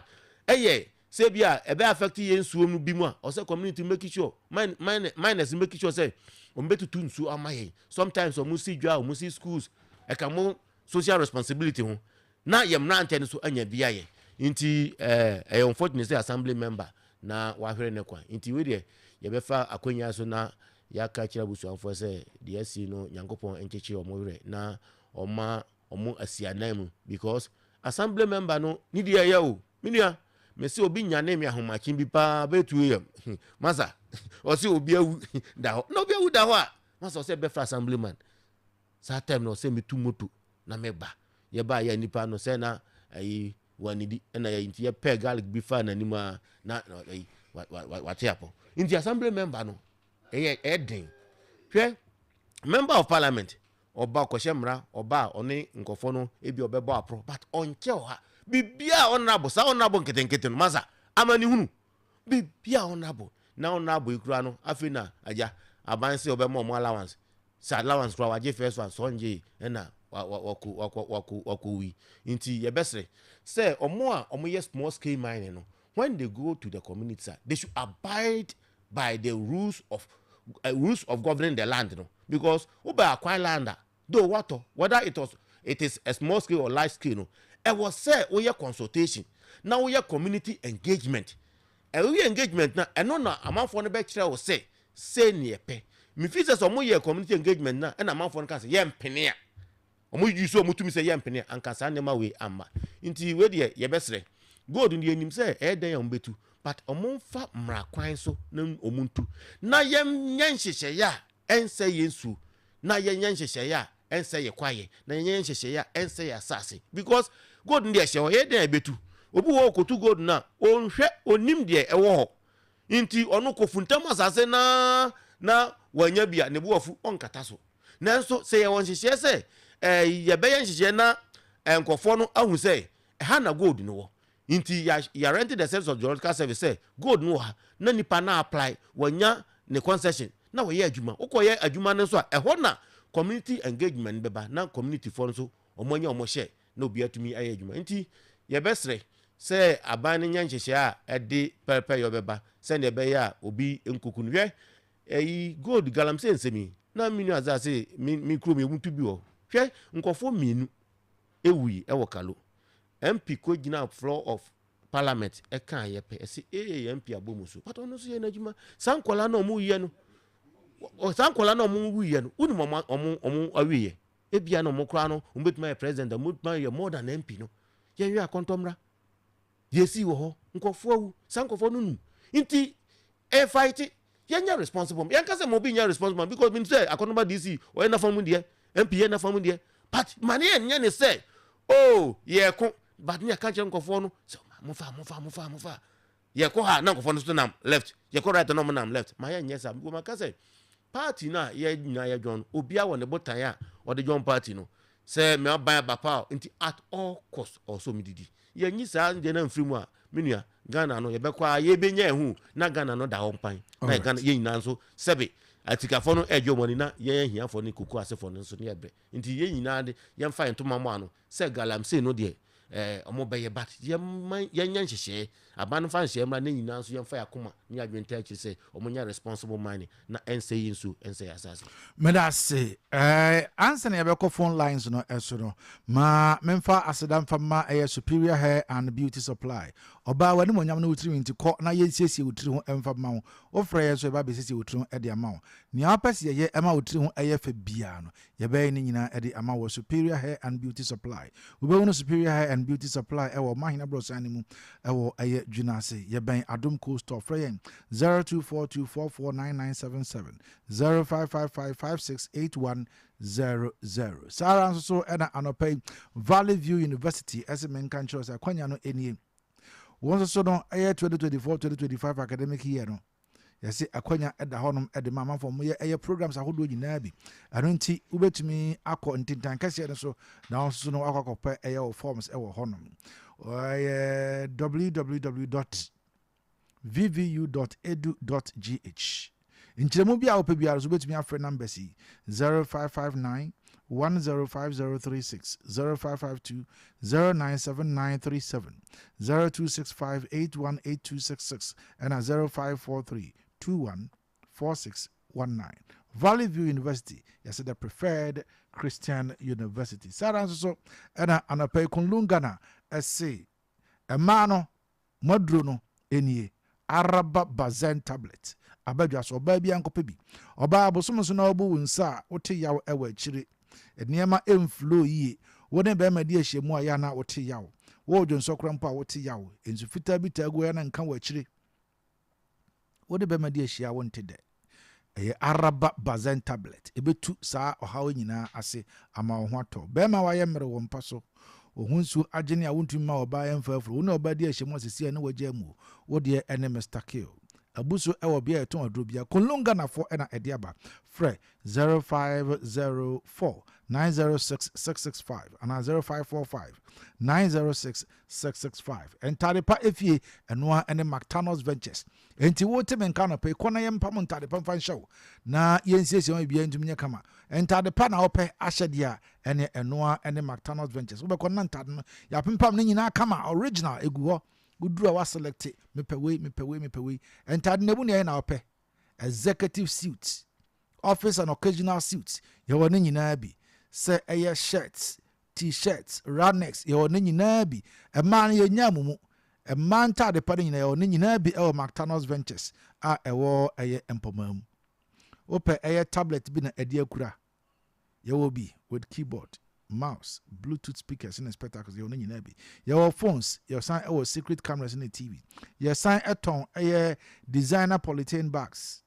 say bia ebe affect ye nsuo mu bi mu a o se community make sure miners make sure say ombetutu nsuo amaye sometimes o musi dwa o musi schools e ka mo social responsibility ho na ye mrante so anya bia ye nti unfortunately assembly member na wa hwere ne kwa nti we de ye befa akonya so na ya ka kira busuanfo se de asi no nyankopon enchechi omowre na omo asianam because assembly member no ni de ya o minia me se obi nyane me ahomakin bi pa betu ye masa o se obi awu da ho no obi awu da ho a masa o se be fra assemblyman sa time no se metu moto na meba ye ba ya nipa no se na ayi wanidi na ya inti ye pe garlic bi fa na nima na ayi wate apo inti assembly member no Edin. Member of Parliament oba koshemra oba oni nkofo no ebi obebo apro but onche ha bibia honorable sa honorable nketenkete no masa amani hunu bibia honorable na honorable ikura no afina aja abanse obemo mo allowance sa allowance kura waje first one sonje na waku wi inti yebesre say omo yes small scale mining no when they go to the community they should abide by the rules of governing the land, no, because over acquire land, though whether it is a small scale or large scale, no, it was said we have consultation. Now we have community engagement. And we engagement now, and no amount for the bachelor will say near pay. Me feel some more community engagement now, and amount for the cancer yam penny. Omu you so mutu mi say yam penny and cancer nema we amma. Inti we de ye besre. God in the enim say den yam betu. But omonfa mra kwan so na omuntu na yem nyanhyehyɛ ya ense yensu na yen nyanhyehyɛ ya ense ye kwaye na yen nyanhyehyɛ ya ense ya asase because God ndi ehye o ye den abetu obi wo kotu gold na onhwe onim de ewo ho nti ono kofuntam asase na wanya bia ne buafu onkata so nanso se ye won hihye se ye be ye hihye na enkofo no ahu se ha na gold no wo nti ya rented the service of geological service say gold no ha na nipa na apply wanya ne concession na wo ye adwuma ukoye adwuma ne so a eho na community engagement beba na community for so omonye omoshe na obi atumi aye adwuma nti ye besre se aban ne nyanhyehyɛ a ɛde pɛpɛ yɛ bɛba sɛ ne bɛyɛ a obi nkukunu hwɛ gold galamsey nsemi na minu azase mi kuro me mutu bi ho hwɛ nkɔfo mienu ewui ɛwɔ kalo MP ko gina floor of parliament ɛka yɛpɛ ɛse MP abomuso but ono so yɛ n'adwuma sankola na ɔmo yɛ no sankola na ɔmo wuye no uni ɔmo awiye ebia na ɔmo kra no ɔmo betuma yɛ president ɔmo betuma yɛ more than MP no yɛn wi akontomra yesi wo ho nkofo awu sankofo no nu nti fight yenya responsible yanka se mo bi nya responsible because mean say akonomba DC o yena famu de MP yena famu de but mane enya ne say ye ko but ne ka che nkofo no so mo fa ye ko ha na nkofo no so nam left ye ko right no mo nam left ma yenya sa go maka say party na ye nyina ye John obi a wo ne botan a o de John party no say me aban bapa nti at all cost also me didi ye nyi sa nje na mfiri mu a menua Ghana no ye bekwa ye benya ehu na Ghana no da ho mpan na Ghana ye nyina nso sebe atikafo no edwo moni na ye hiafo ne kuku asefo no nso ne ebe nti ye nyina de ye mfa ntoma mo ano se galamsey no de omo beye bat ye nya nhyehyɛ aban fa nhyehyɛ mra ne nyina nso ye mfa yakoma ne adwenta akyi se omo nya responsible money na ense nso ense asase medase answer na yɛbɛkɔ phone lines no ɛso no ma memfa asedam fa ma superior hair and beauty supply oba wani mo nyam no wutiri nti kɔ na yɛnsiesie wutiri ho emfa ma wo ofra yɛ so ba besiesie wutiri ho ɛde ama wo nea apɛse yɛ ɛma wutiri ho ɛyɛ fa bia no yɛbɛyɛ ne nyina ɛde ama wo superior hair and beauty supply wobɛwo superior hair and beauty supply ɛwɔ mahina brosane mu ɛwɔ ɛyɛ dwunase yɛbɛn adom coast store fra yɛn 0242449977 0555568100 Sarah nso so ɛna anɔpɛ Valley View University ɛsɛ menka nkyerɛ sɛ akwanya no enie won so no 2024-2025 academic year no yɛse akwanya ɛda hɔnom ɛde mama fo mo yɛ programs ahodo nyinaa bi ɛno nti wobɛtumi akɔ ntintan kɛseɛ no so na won so no akɔkɔpɛ ɛyɛ forms ɛwɔ hɔnom www.vvu.edu.gh nkyerɛmu bi a wopɛ biara so wobɛtumi afrɛ number si 0559 105036 0552 097937 0265 818266 and 0543 214619 Valley View University yes the preferred Christian University Sarah so and anapay kunlungana essay a mano modruno enie araba bazen tablet abadwa so baby ankope bi oba abosom so na obu wunsa wote yaw ewa chire eniema emflow yi wone be ma di ahyemu aya na wote yaw wo dwonsokra mpa wote yaw ensu fita bi tagu ya na nka wa chire wode be ma di ahyia wonte de araba bazen tablet ebetu saa ohaw nyina ase ama wo ho ato be ma waye mere wo mpa so ohunsu agene a wontumi ma oba emfafro wo na oba di ahyemu asesi na wagya mu wo de ene Mr. Kill abuso ewo bia eton adrobia konlonga na fo na ediaba fre 0504 906 665 and 0545 906 665 entare pa efie enoa ene McTanos Ventures enti wote menka no pe kona yempa mo ntade pa fan show na yensiesie ma bia ntumnya kama entade pa na ope ahyede a ene enoa ene McTanos Ventures wo be kona ntade no ya pempam ne nyina kama original egu ho gudura wa select mepewe entade nebu ne na ope executive suits office and occasional suits yewo ne nyina bi say eye shirts t-shirts runnex yewo ne nyina bi e man ye nyamumu e man tade pa ne nyina yewo ne nyina bi e McTanos Ventures a ewo eye empomam ope eye tablet bi na Adeakyia yewo bi with keyboard mouse bluetooth speakers and spectacles yewo ne nyina bi yewo phones yewo sign ewo secret cameras in the TV ye sign eton eye designer polythene bags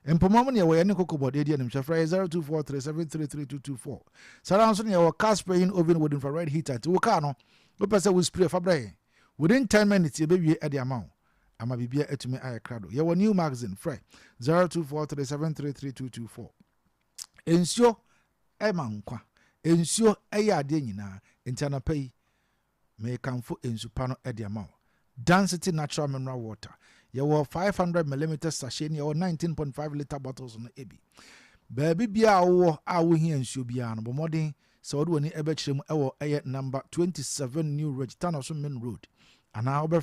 empomam ne yewo ne kokobod edi anim chefra 0243733224 sara nso ne yewo car spraying oven with infrared heater ti wo car no wo pese wo spray fabra Within 10 minutes, you be at the amount. I'm a BBA to me. I crowd. You have new magazine, Fred 0243733224. Ensure Emankwa. Ensure Ayade Nina. Intana pay. May come for insupano at the amount. Density natural mineral water. You have 500 millimeters sachet. You have 19.5 liter bottles on the AB. Baby Bia awo here and should be an modern. So when you ever trim number 27 New Ridge Tanosun Main Road. And now be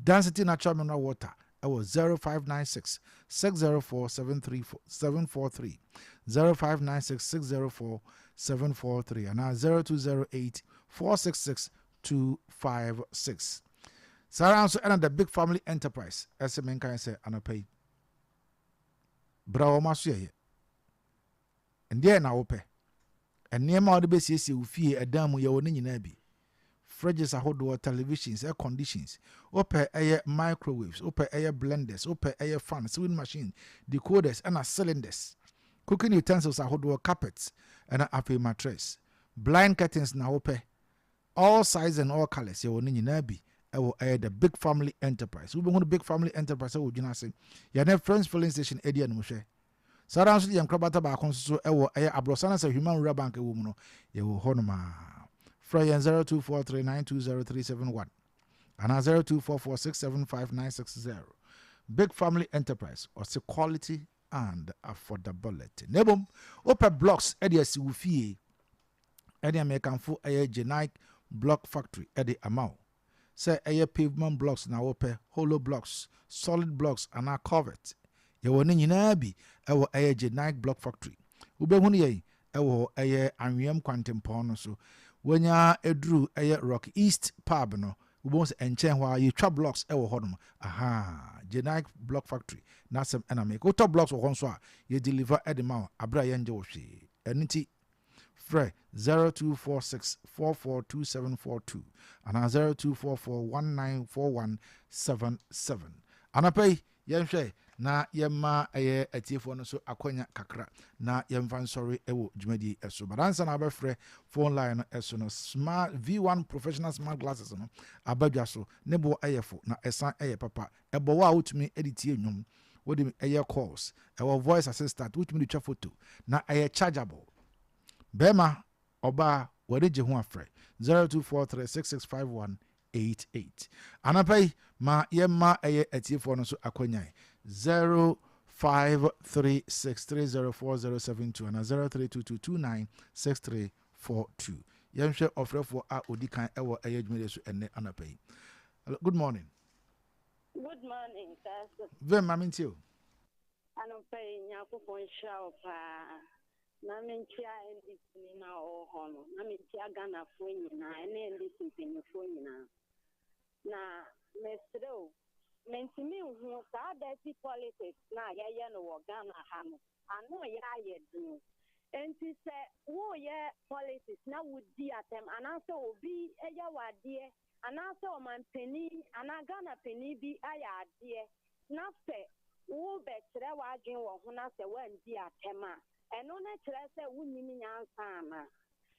Density natural mineral water. 0596 604 743 0596 604 743 and now 0208 466 256. Sarah also the big family enterprise. As a man can say, and I pay. Bravo, Masia. And there now pay. And near my basis, you fear a dam with your nabi. Fridges are hot water, televisions, air conditions, open air microwaves, open air blenders, open air fans, sewing machine, decoders, and cylinders. Cooking utensils are hot water, carpets, and a happy mattress. Blind curtains now open. All sizes and all colors, you will need nabi. I will add the big family enterprise. We want a big family enterprise. I would say, you have friends filling station, Eddie and Mushe. So, I'm saying, Krabata by Consul, I will air Abrosana, a human rubber bank, a woman, you will honor. Frey 0243920371 and 0244675960. Big family enterprise or say quality and affordability. Nebum open blocks at the Siwufie at the American for a generic block factory at the amount. Say a pavement blocks now open hollow blocks, solid blocks and are covered. You will need nabi a generic block factory. Ube huni a anwiem quantum porno so. When you drew a Rock East pub, no, we won't enchain while you trap blocks ever hodom. Aha, generic block factory. Nasem enemy. Go top blocks or one swap. You deliver at the mouth. Abra Joshi. Enity Frey 0246 442742 and 0244 194177. And I pay Yemshe. Na yema aye atiefo no so akwanya kakra na yemfa sorry ewo dwumadi eso but answer na abefre phone line eso no smart V1 professional smart glasses no abadwa so nebo ayefo na esan aye papa ebo wa utumi edit enwum wodi aye calls our voice assistant utumi di twa photo na aye chargeable bema oba wode je ho afre 0243665188 anapai ma yema aye atiefo no so akwanya 0536304072 and 0322296342. Yemshe offer for a odikan ewo ayedwumede so enne anapai. Good morning. Good morning, sir. Vem mamintio. Anopai nyakopon shaw pa. Na mentia ndisi na ohono. Na mentia Ghana fo nyina ene ndisi mpanyefo nyina. Na mesreo mentimi hu sa dirty politics na yeye no Ghana ha no ano ya yedu enti se wo ye politics na wudi atem anase obi eya wade anase o manpeni ana Ghana peni bi aya ade na se wo betre wadwen wo ho na se wandi atem a eno na kire se wunyimi nyansa na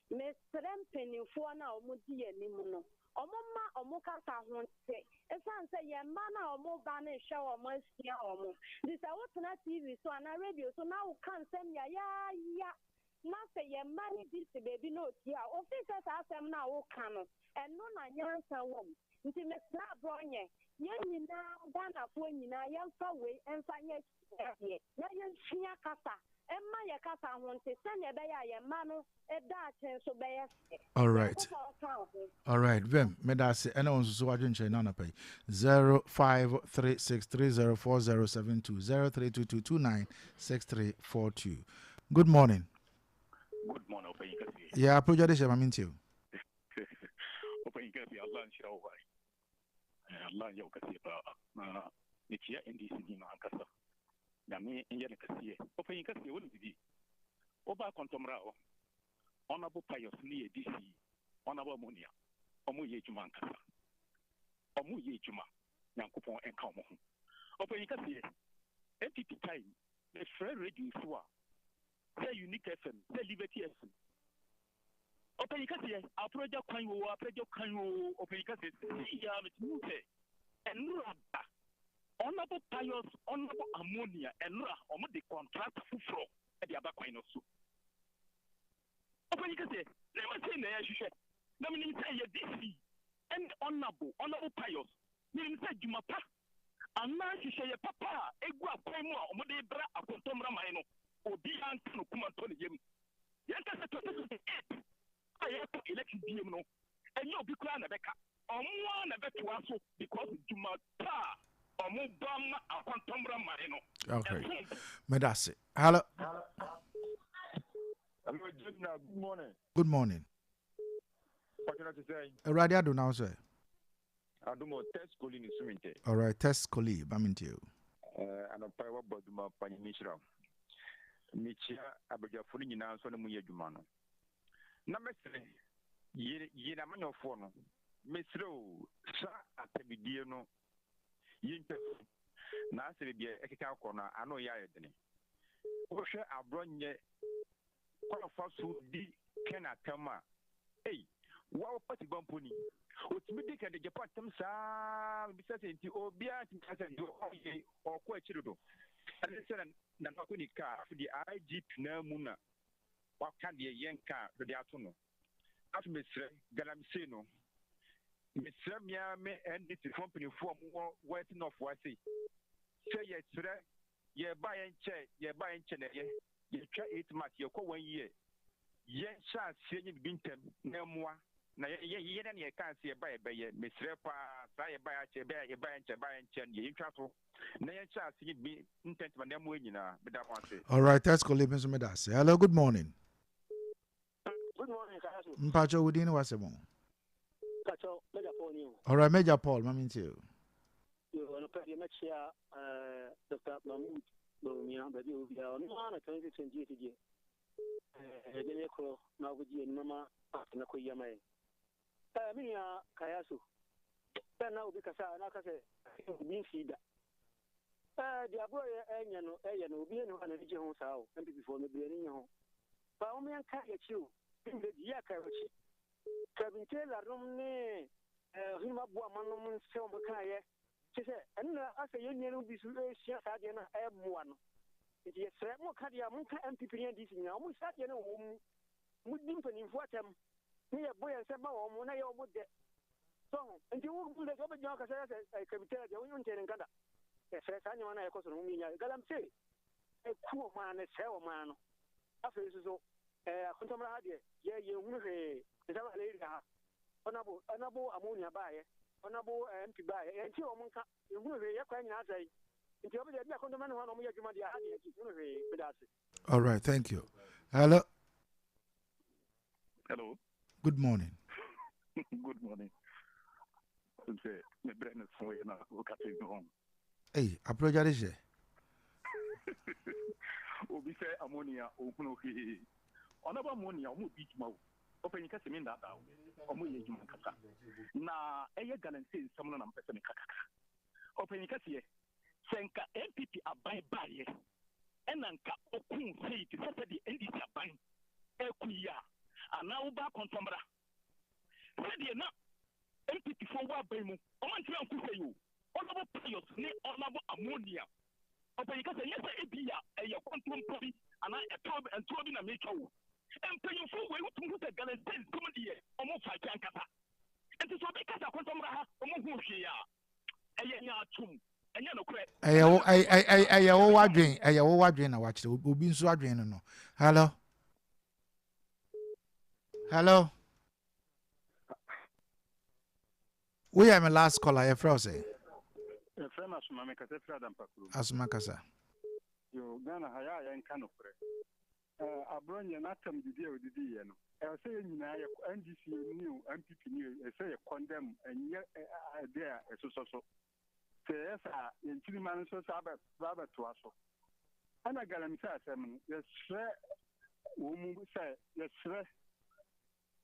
mesrem penifo na omudi anim no omoma omukasa honte esanse ye mana omoba na hwe omasia omo this I want na TV so na radio so now can send ya na say ye mani this baby no tia officer asem na wo kan no eno na nyansa wom nti me sna bronye ye nyina Ghana fo nyina ye mfa we emfa nye ye na ye hia kasa emma ye kasa honte sene be ya ye mano eda achen so be ye. All right. All right. Vem, medase ena onso so wadwenche na pay 0536304072 0322296342. Good morning. Good morning, Opeyikasi. Yeah, project she mamintio. Opeyikasi Allah nshira wa. Allah ya ukasi ba na nikia NDC ni na ankasa. Na me enye ne kasiye. Opeyikasi woni bibi. Oba kontomra o. Honorable Pius ni DC. Honorable Monia. Omu ye juma ankasa. Omu ye juma. Nyankopon enka omo ho. Opeyikasi NTT time. The friend radio so a. Say Unique FM, say Liberty FM. Open you can see a project can you open you can see and honorable pious, honorable ammonia, and the contract from the Abaquino soup. Open you can say, never say, no, meaning say DC and honorable pious, meaning say Jumapa, and now she say papa, a gua poemo, or the bra of Contomra Mino, or be uncle Kumatoni. Yes, I have to elect you, and you'll be crying a becca. On one a better also because Jumapa. Okay. Medasi. Hello. Hello, good morning. Good morning. What can I say? Radio do now, sir. I do more test calling in Suminte. All right, test colleague. I'm into you. And a power boduma pani Mishra. Michia Abaja Fully announced on the Muya Jumano. Number 3. Yenamano Fono. Miss Rowe, Sa Atabidiano. Na asịrị bịa ekike akọ na anụ ya edene wohwe abronye kwafa so di kena kama wa pati bamponi otimi di ka de japan tam saa bisa senti obia tinasa do okọ achirodo alesera na nakoni ka di IGP na mu na waka de yenka de ato no atmesre galamse no Mr. Miami and this company from Western of Wasi. Say yes, sir. Ye buy and check, ye buy and check, ye try 8 months, ye call 1 year. Ye shall see you bintem, no more. Now, ye and ye can't see a buy by ye, Mr. Pa, buy a buy a bear, ye buy and check, ye travel. Now, ye shall see be intent when them winning, but that one. All right, that's Colibus Medasi. Hello, good morning. Good morning, Mpacho within Wasemo. All right, Major Paul, I'm into you. You want to pay your next year, Dr. Mahmoud, but you are not 2020. Now with you and Mama, after Nakoyama. Mia Kayasu. Then now because I know being feed. The boy, Ayan will be in one region house and before the beginning. But only I can't get you in the Yakachi. Kevin Taylor, Romney. Himabua Manon Selmakaya. She said, and as a union will be Susia Sadiana M1. It is a more cardia Munka MPP and this now. We sat in a home with Dimpany for them. Me a boy and Sama or Mona would get. So, and you will let over Jonka as I can tell the Union and Gada. Yes, anyone I cause me, Galam say. A poor man, a cell man. After this is a contemporary, you will is our lady. Honorable ammonia buy, honorable MP buy, and two monka, you will be a kind of say. Until the condemned one of your all right, thank you. Hello. Hello. Good morning. Good morning. My brain is for you now. Look at it home. Hey, apologize. Obi say ammonia, open okay. Honorable ammonia, who beat mouth. Open your case in that down. Na eye galantin someone am person kaka. Open your case senka MPP abai baye. Enanka okun say to set the NDC abai. Ekuya. Ana uba kontomra. Ready na MPP for wa bayi mu. Oman try am say you. Honorable players ni honorable ammonia. Open your case yes Abia eye kontom probi ana e tobi na make you. And pay you for way to put a gallant come here, almost 5 Jankata. And to be Kata Contomra, almost Mushia. And I watch the Ubin Swadrin. Hello. Hello. We are my last caller, a froze. As Macasa. You Ghana Haya and Canopre. Abronia Natam Didio Didier. I say NDC new MPP new, I say condemn and yet there as so. Say yes, in 3 months, Robert to us. And I got him said, yes, sir, woman say, yes, sir.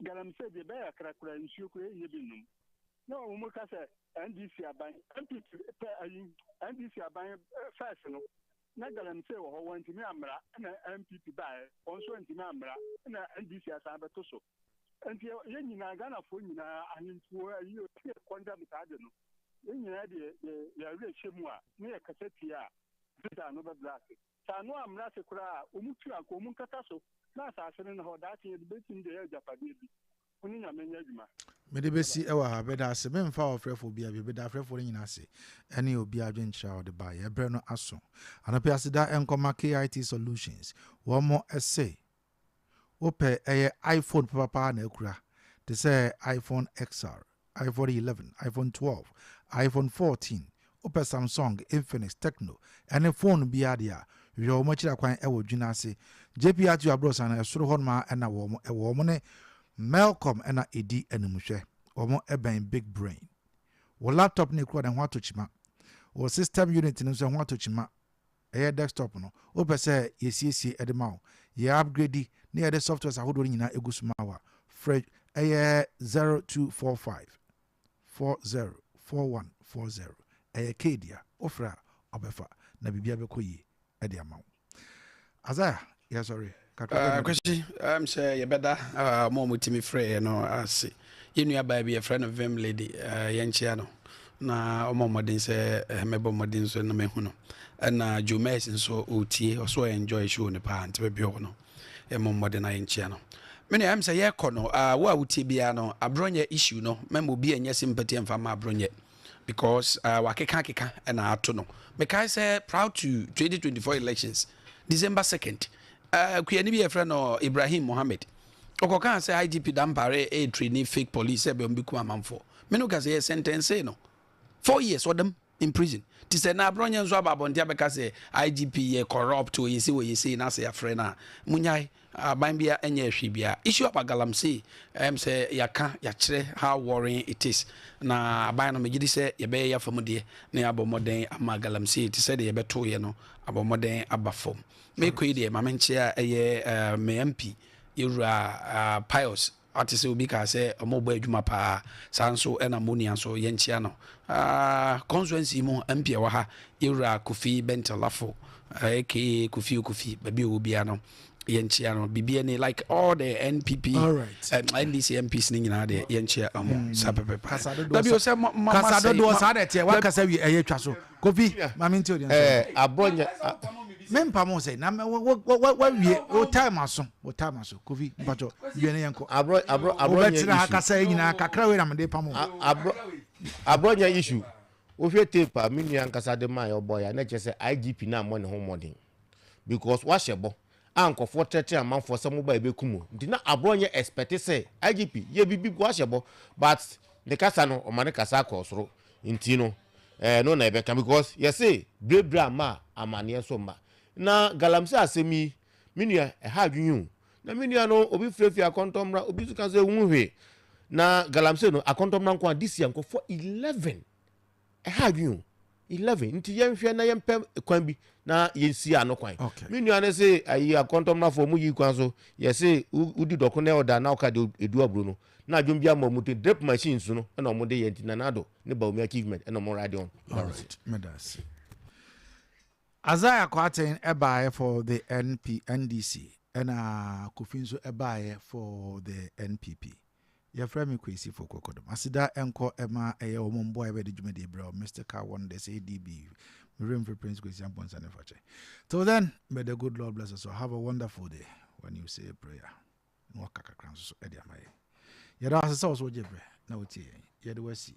Galam said the bear cracker and shook you. No, Muka said, NDC are buying NDC are buying fashion. Nagalam say, oh, went to Mambra and MPP buy, also went to Mambra and NDC as Abatoso. nti yɛn nyinaa Ghanafoɔ nyinaa ahemfuo ayi o yɛ kɔndam saa de no yɛn nyinaa de yɛawerɛ hyɛ mu a ne yɛ kasa tie a visa no bɛbla ase saa no amena ase koraa a ɔmu tu anka ɔmu nkasa so na asase no hɔ daakye yɛde bɛtim de yɛ agyapadeɛ bi ɔne nyame nyɛ adwuma mede bɛsi ɛwɔ ha bɛda ase memfa ɔfrɛfoɔ bia bi bɛda afrɛfoɔ no nyina ase ɛne obi adwenkyerɛ a ɔde ba yɛbrɛ no aso anɔpɛ aseda ɛnkɔma KIT Solutions wɔmmɔ ɛse wopɛ ɛyɛ iPhone papa na akura te sɛ iPhone XR, iPhone 11, iPhone 12, iPhone 14 wopɛ Samsung, Infinix, Tecno ɛne phone biara deɛ a hwɛ wɔn akyiri akwan ɛwɔ dwuna ase JPR abrosa na ɛsoro hɔ noma ɛna wɔn ne Melcom ɛna edi animhwɛ wɔn ɛbɛn big brain wɔ laptop ne kura ne ho atokyima wɔ system unit ne nso ho atokyima ɛyɛ desktop no wopɛ sɛ yɛsiesie ɛde ma wo yɛ upgrade ne yɛde softwares ahodoɔ nyinaa egu so ma wa fresh ɛyɛ 0245 404140 ɛyɛ kedia ofra ɔbɛfa na bibia bɛkɔ yie ɛde ama wo Azaya yeah sorry kwesi sɛ yɛbɛda ma mutimi frɛ no ase yɛnua baa bi yɛfrɛ no vim lady yɛnkyea no na ɔma mmɔden sɛ mɛbɔ mmɔden so na mahu no ɛna jomes nso ɔtie ɔso enjoy show ne paa nti bɛbi hɔ no ɛma mmɔden na yɛnkyea no mene am sɛ yɛkɔ no wo a wotie biara no abrɔnyɛ issue no mɛma obi ɛnyɛ sympathy mfa ma abrɔnyɛ because wakeka ɛna ato no mekae sɛ proud to 2024 elections December 2nd kuyani bi yɛfrɛ no Ibrahim Mohammed ɔkɔka sɛ IGP dampare training fake police sɛ bɛm bi ku amanfo meno ka sɛ yɛ sentence no 4 years ɔdam in prison ti sɛ na abrɔnyɛ nso ababɔnte abɛka sɛ IGP yɛ corrupt o yɛsi na sɛ yɛfrɛ no a munyae aban bia ɛnyɛ ahwe bia issue of galamsey sɛ yɛka yɛkyerɛ how worrying it is na aban no megyedi sɛ yɛbɛyɛ yɛfa mu deɛ na yɛabɔ mmɔden ama galamsey ti sɛ deɛ yɛbɛtoyɛ no abɔ mmɔden aba fam mekɔ yi deɛ mamenkyɛ a ɛyɛ me MP yɛwura Pius ate sɛ obi kaa sɛ ɔmɔbɔ adwuma paa saa nso ɛna monia nso yɛnkyia no constituency mu MP wɔ ha yɛwura Kofi Bentelafo aka Kofi baabi ɔwɔ bia no yɛnkyia no bibia ne like all the NPP NDC MPs ne nyinaa deɛ yɛnkyia ɔmo sa pɛpɛpɛ dabi o sɛ kasadodoɔ saa de teɛ wakasa wi ɛyɛ twa so Kofi mamentie odi abronya mempa mo sɛ na wawie wo time aso Kofi mpacho wie ne yɛnkɔ abronya ha kasa nyinaa kakra we na mede pa mo abronya issue wo hwɛ tape a me nua nkasa de ma yɛ boy na kyɛ sɛ IGP na mo ne ho modern because wahyɛ bɔ ankɔfo tete amanfo sɛ mo ba ebekum nti na abronya expect sɛ IGP ye bibi wahyɛ bɔ but the kasa no o mane kasa akɔ soro nti no no na ebeka because you say brebra ma amane so ma na galamsey asemi minua ha adwunyu na minua no obi frefia akontomra obi su kan se hunhwe na galamsey no akontomra nko adisi anko for 11 ha adwunyu 11 nti yɛnhwɛ na yɛmpɛ kwan bi na yɛnsi ano kwan minua ne se ayi akontomra fo mu yi kwan so yɛ se udi dɔko na oda na oka de edu aburo no na adwom bia mamuto drip machines no na omode yɛnti na nado ne ba omi achievement na mo radio all right medas Azaya Kwaten ebaye for the NDC and Kofi nso ebaye for the NPP. Your friend me kwesi for kokodom. Asida enko ema eye omombo ebe de dwumade bro Mr. Car one day say DB. Room for Prince kwesi ampons and fache. Till then, may the good Lord bless us. So have a wonderful day when you say a prayer. No kakakran so edi amaye. Yada asesa so jebre na otie. Yede wasi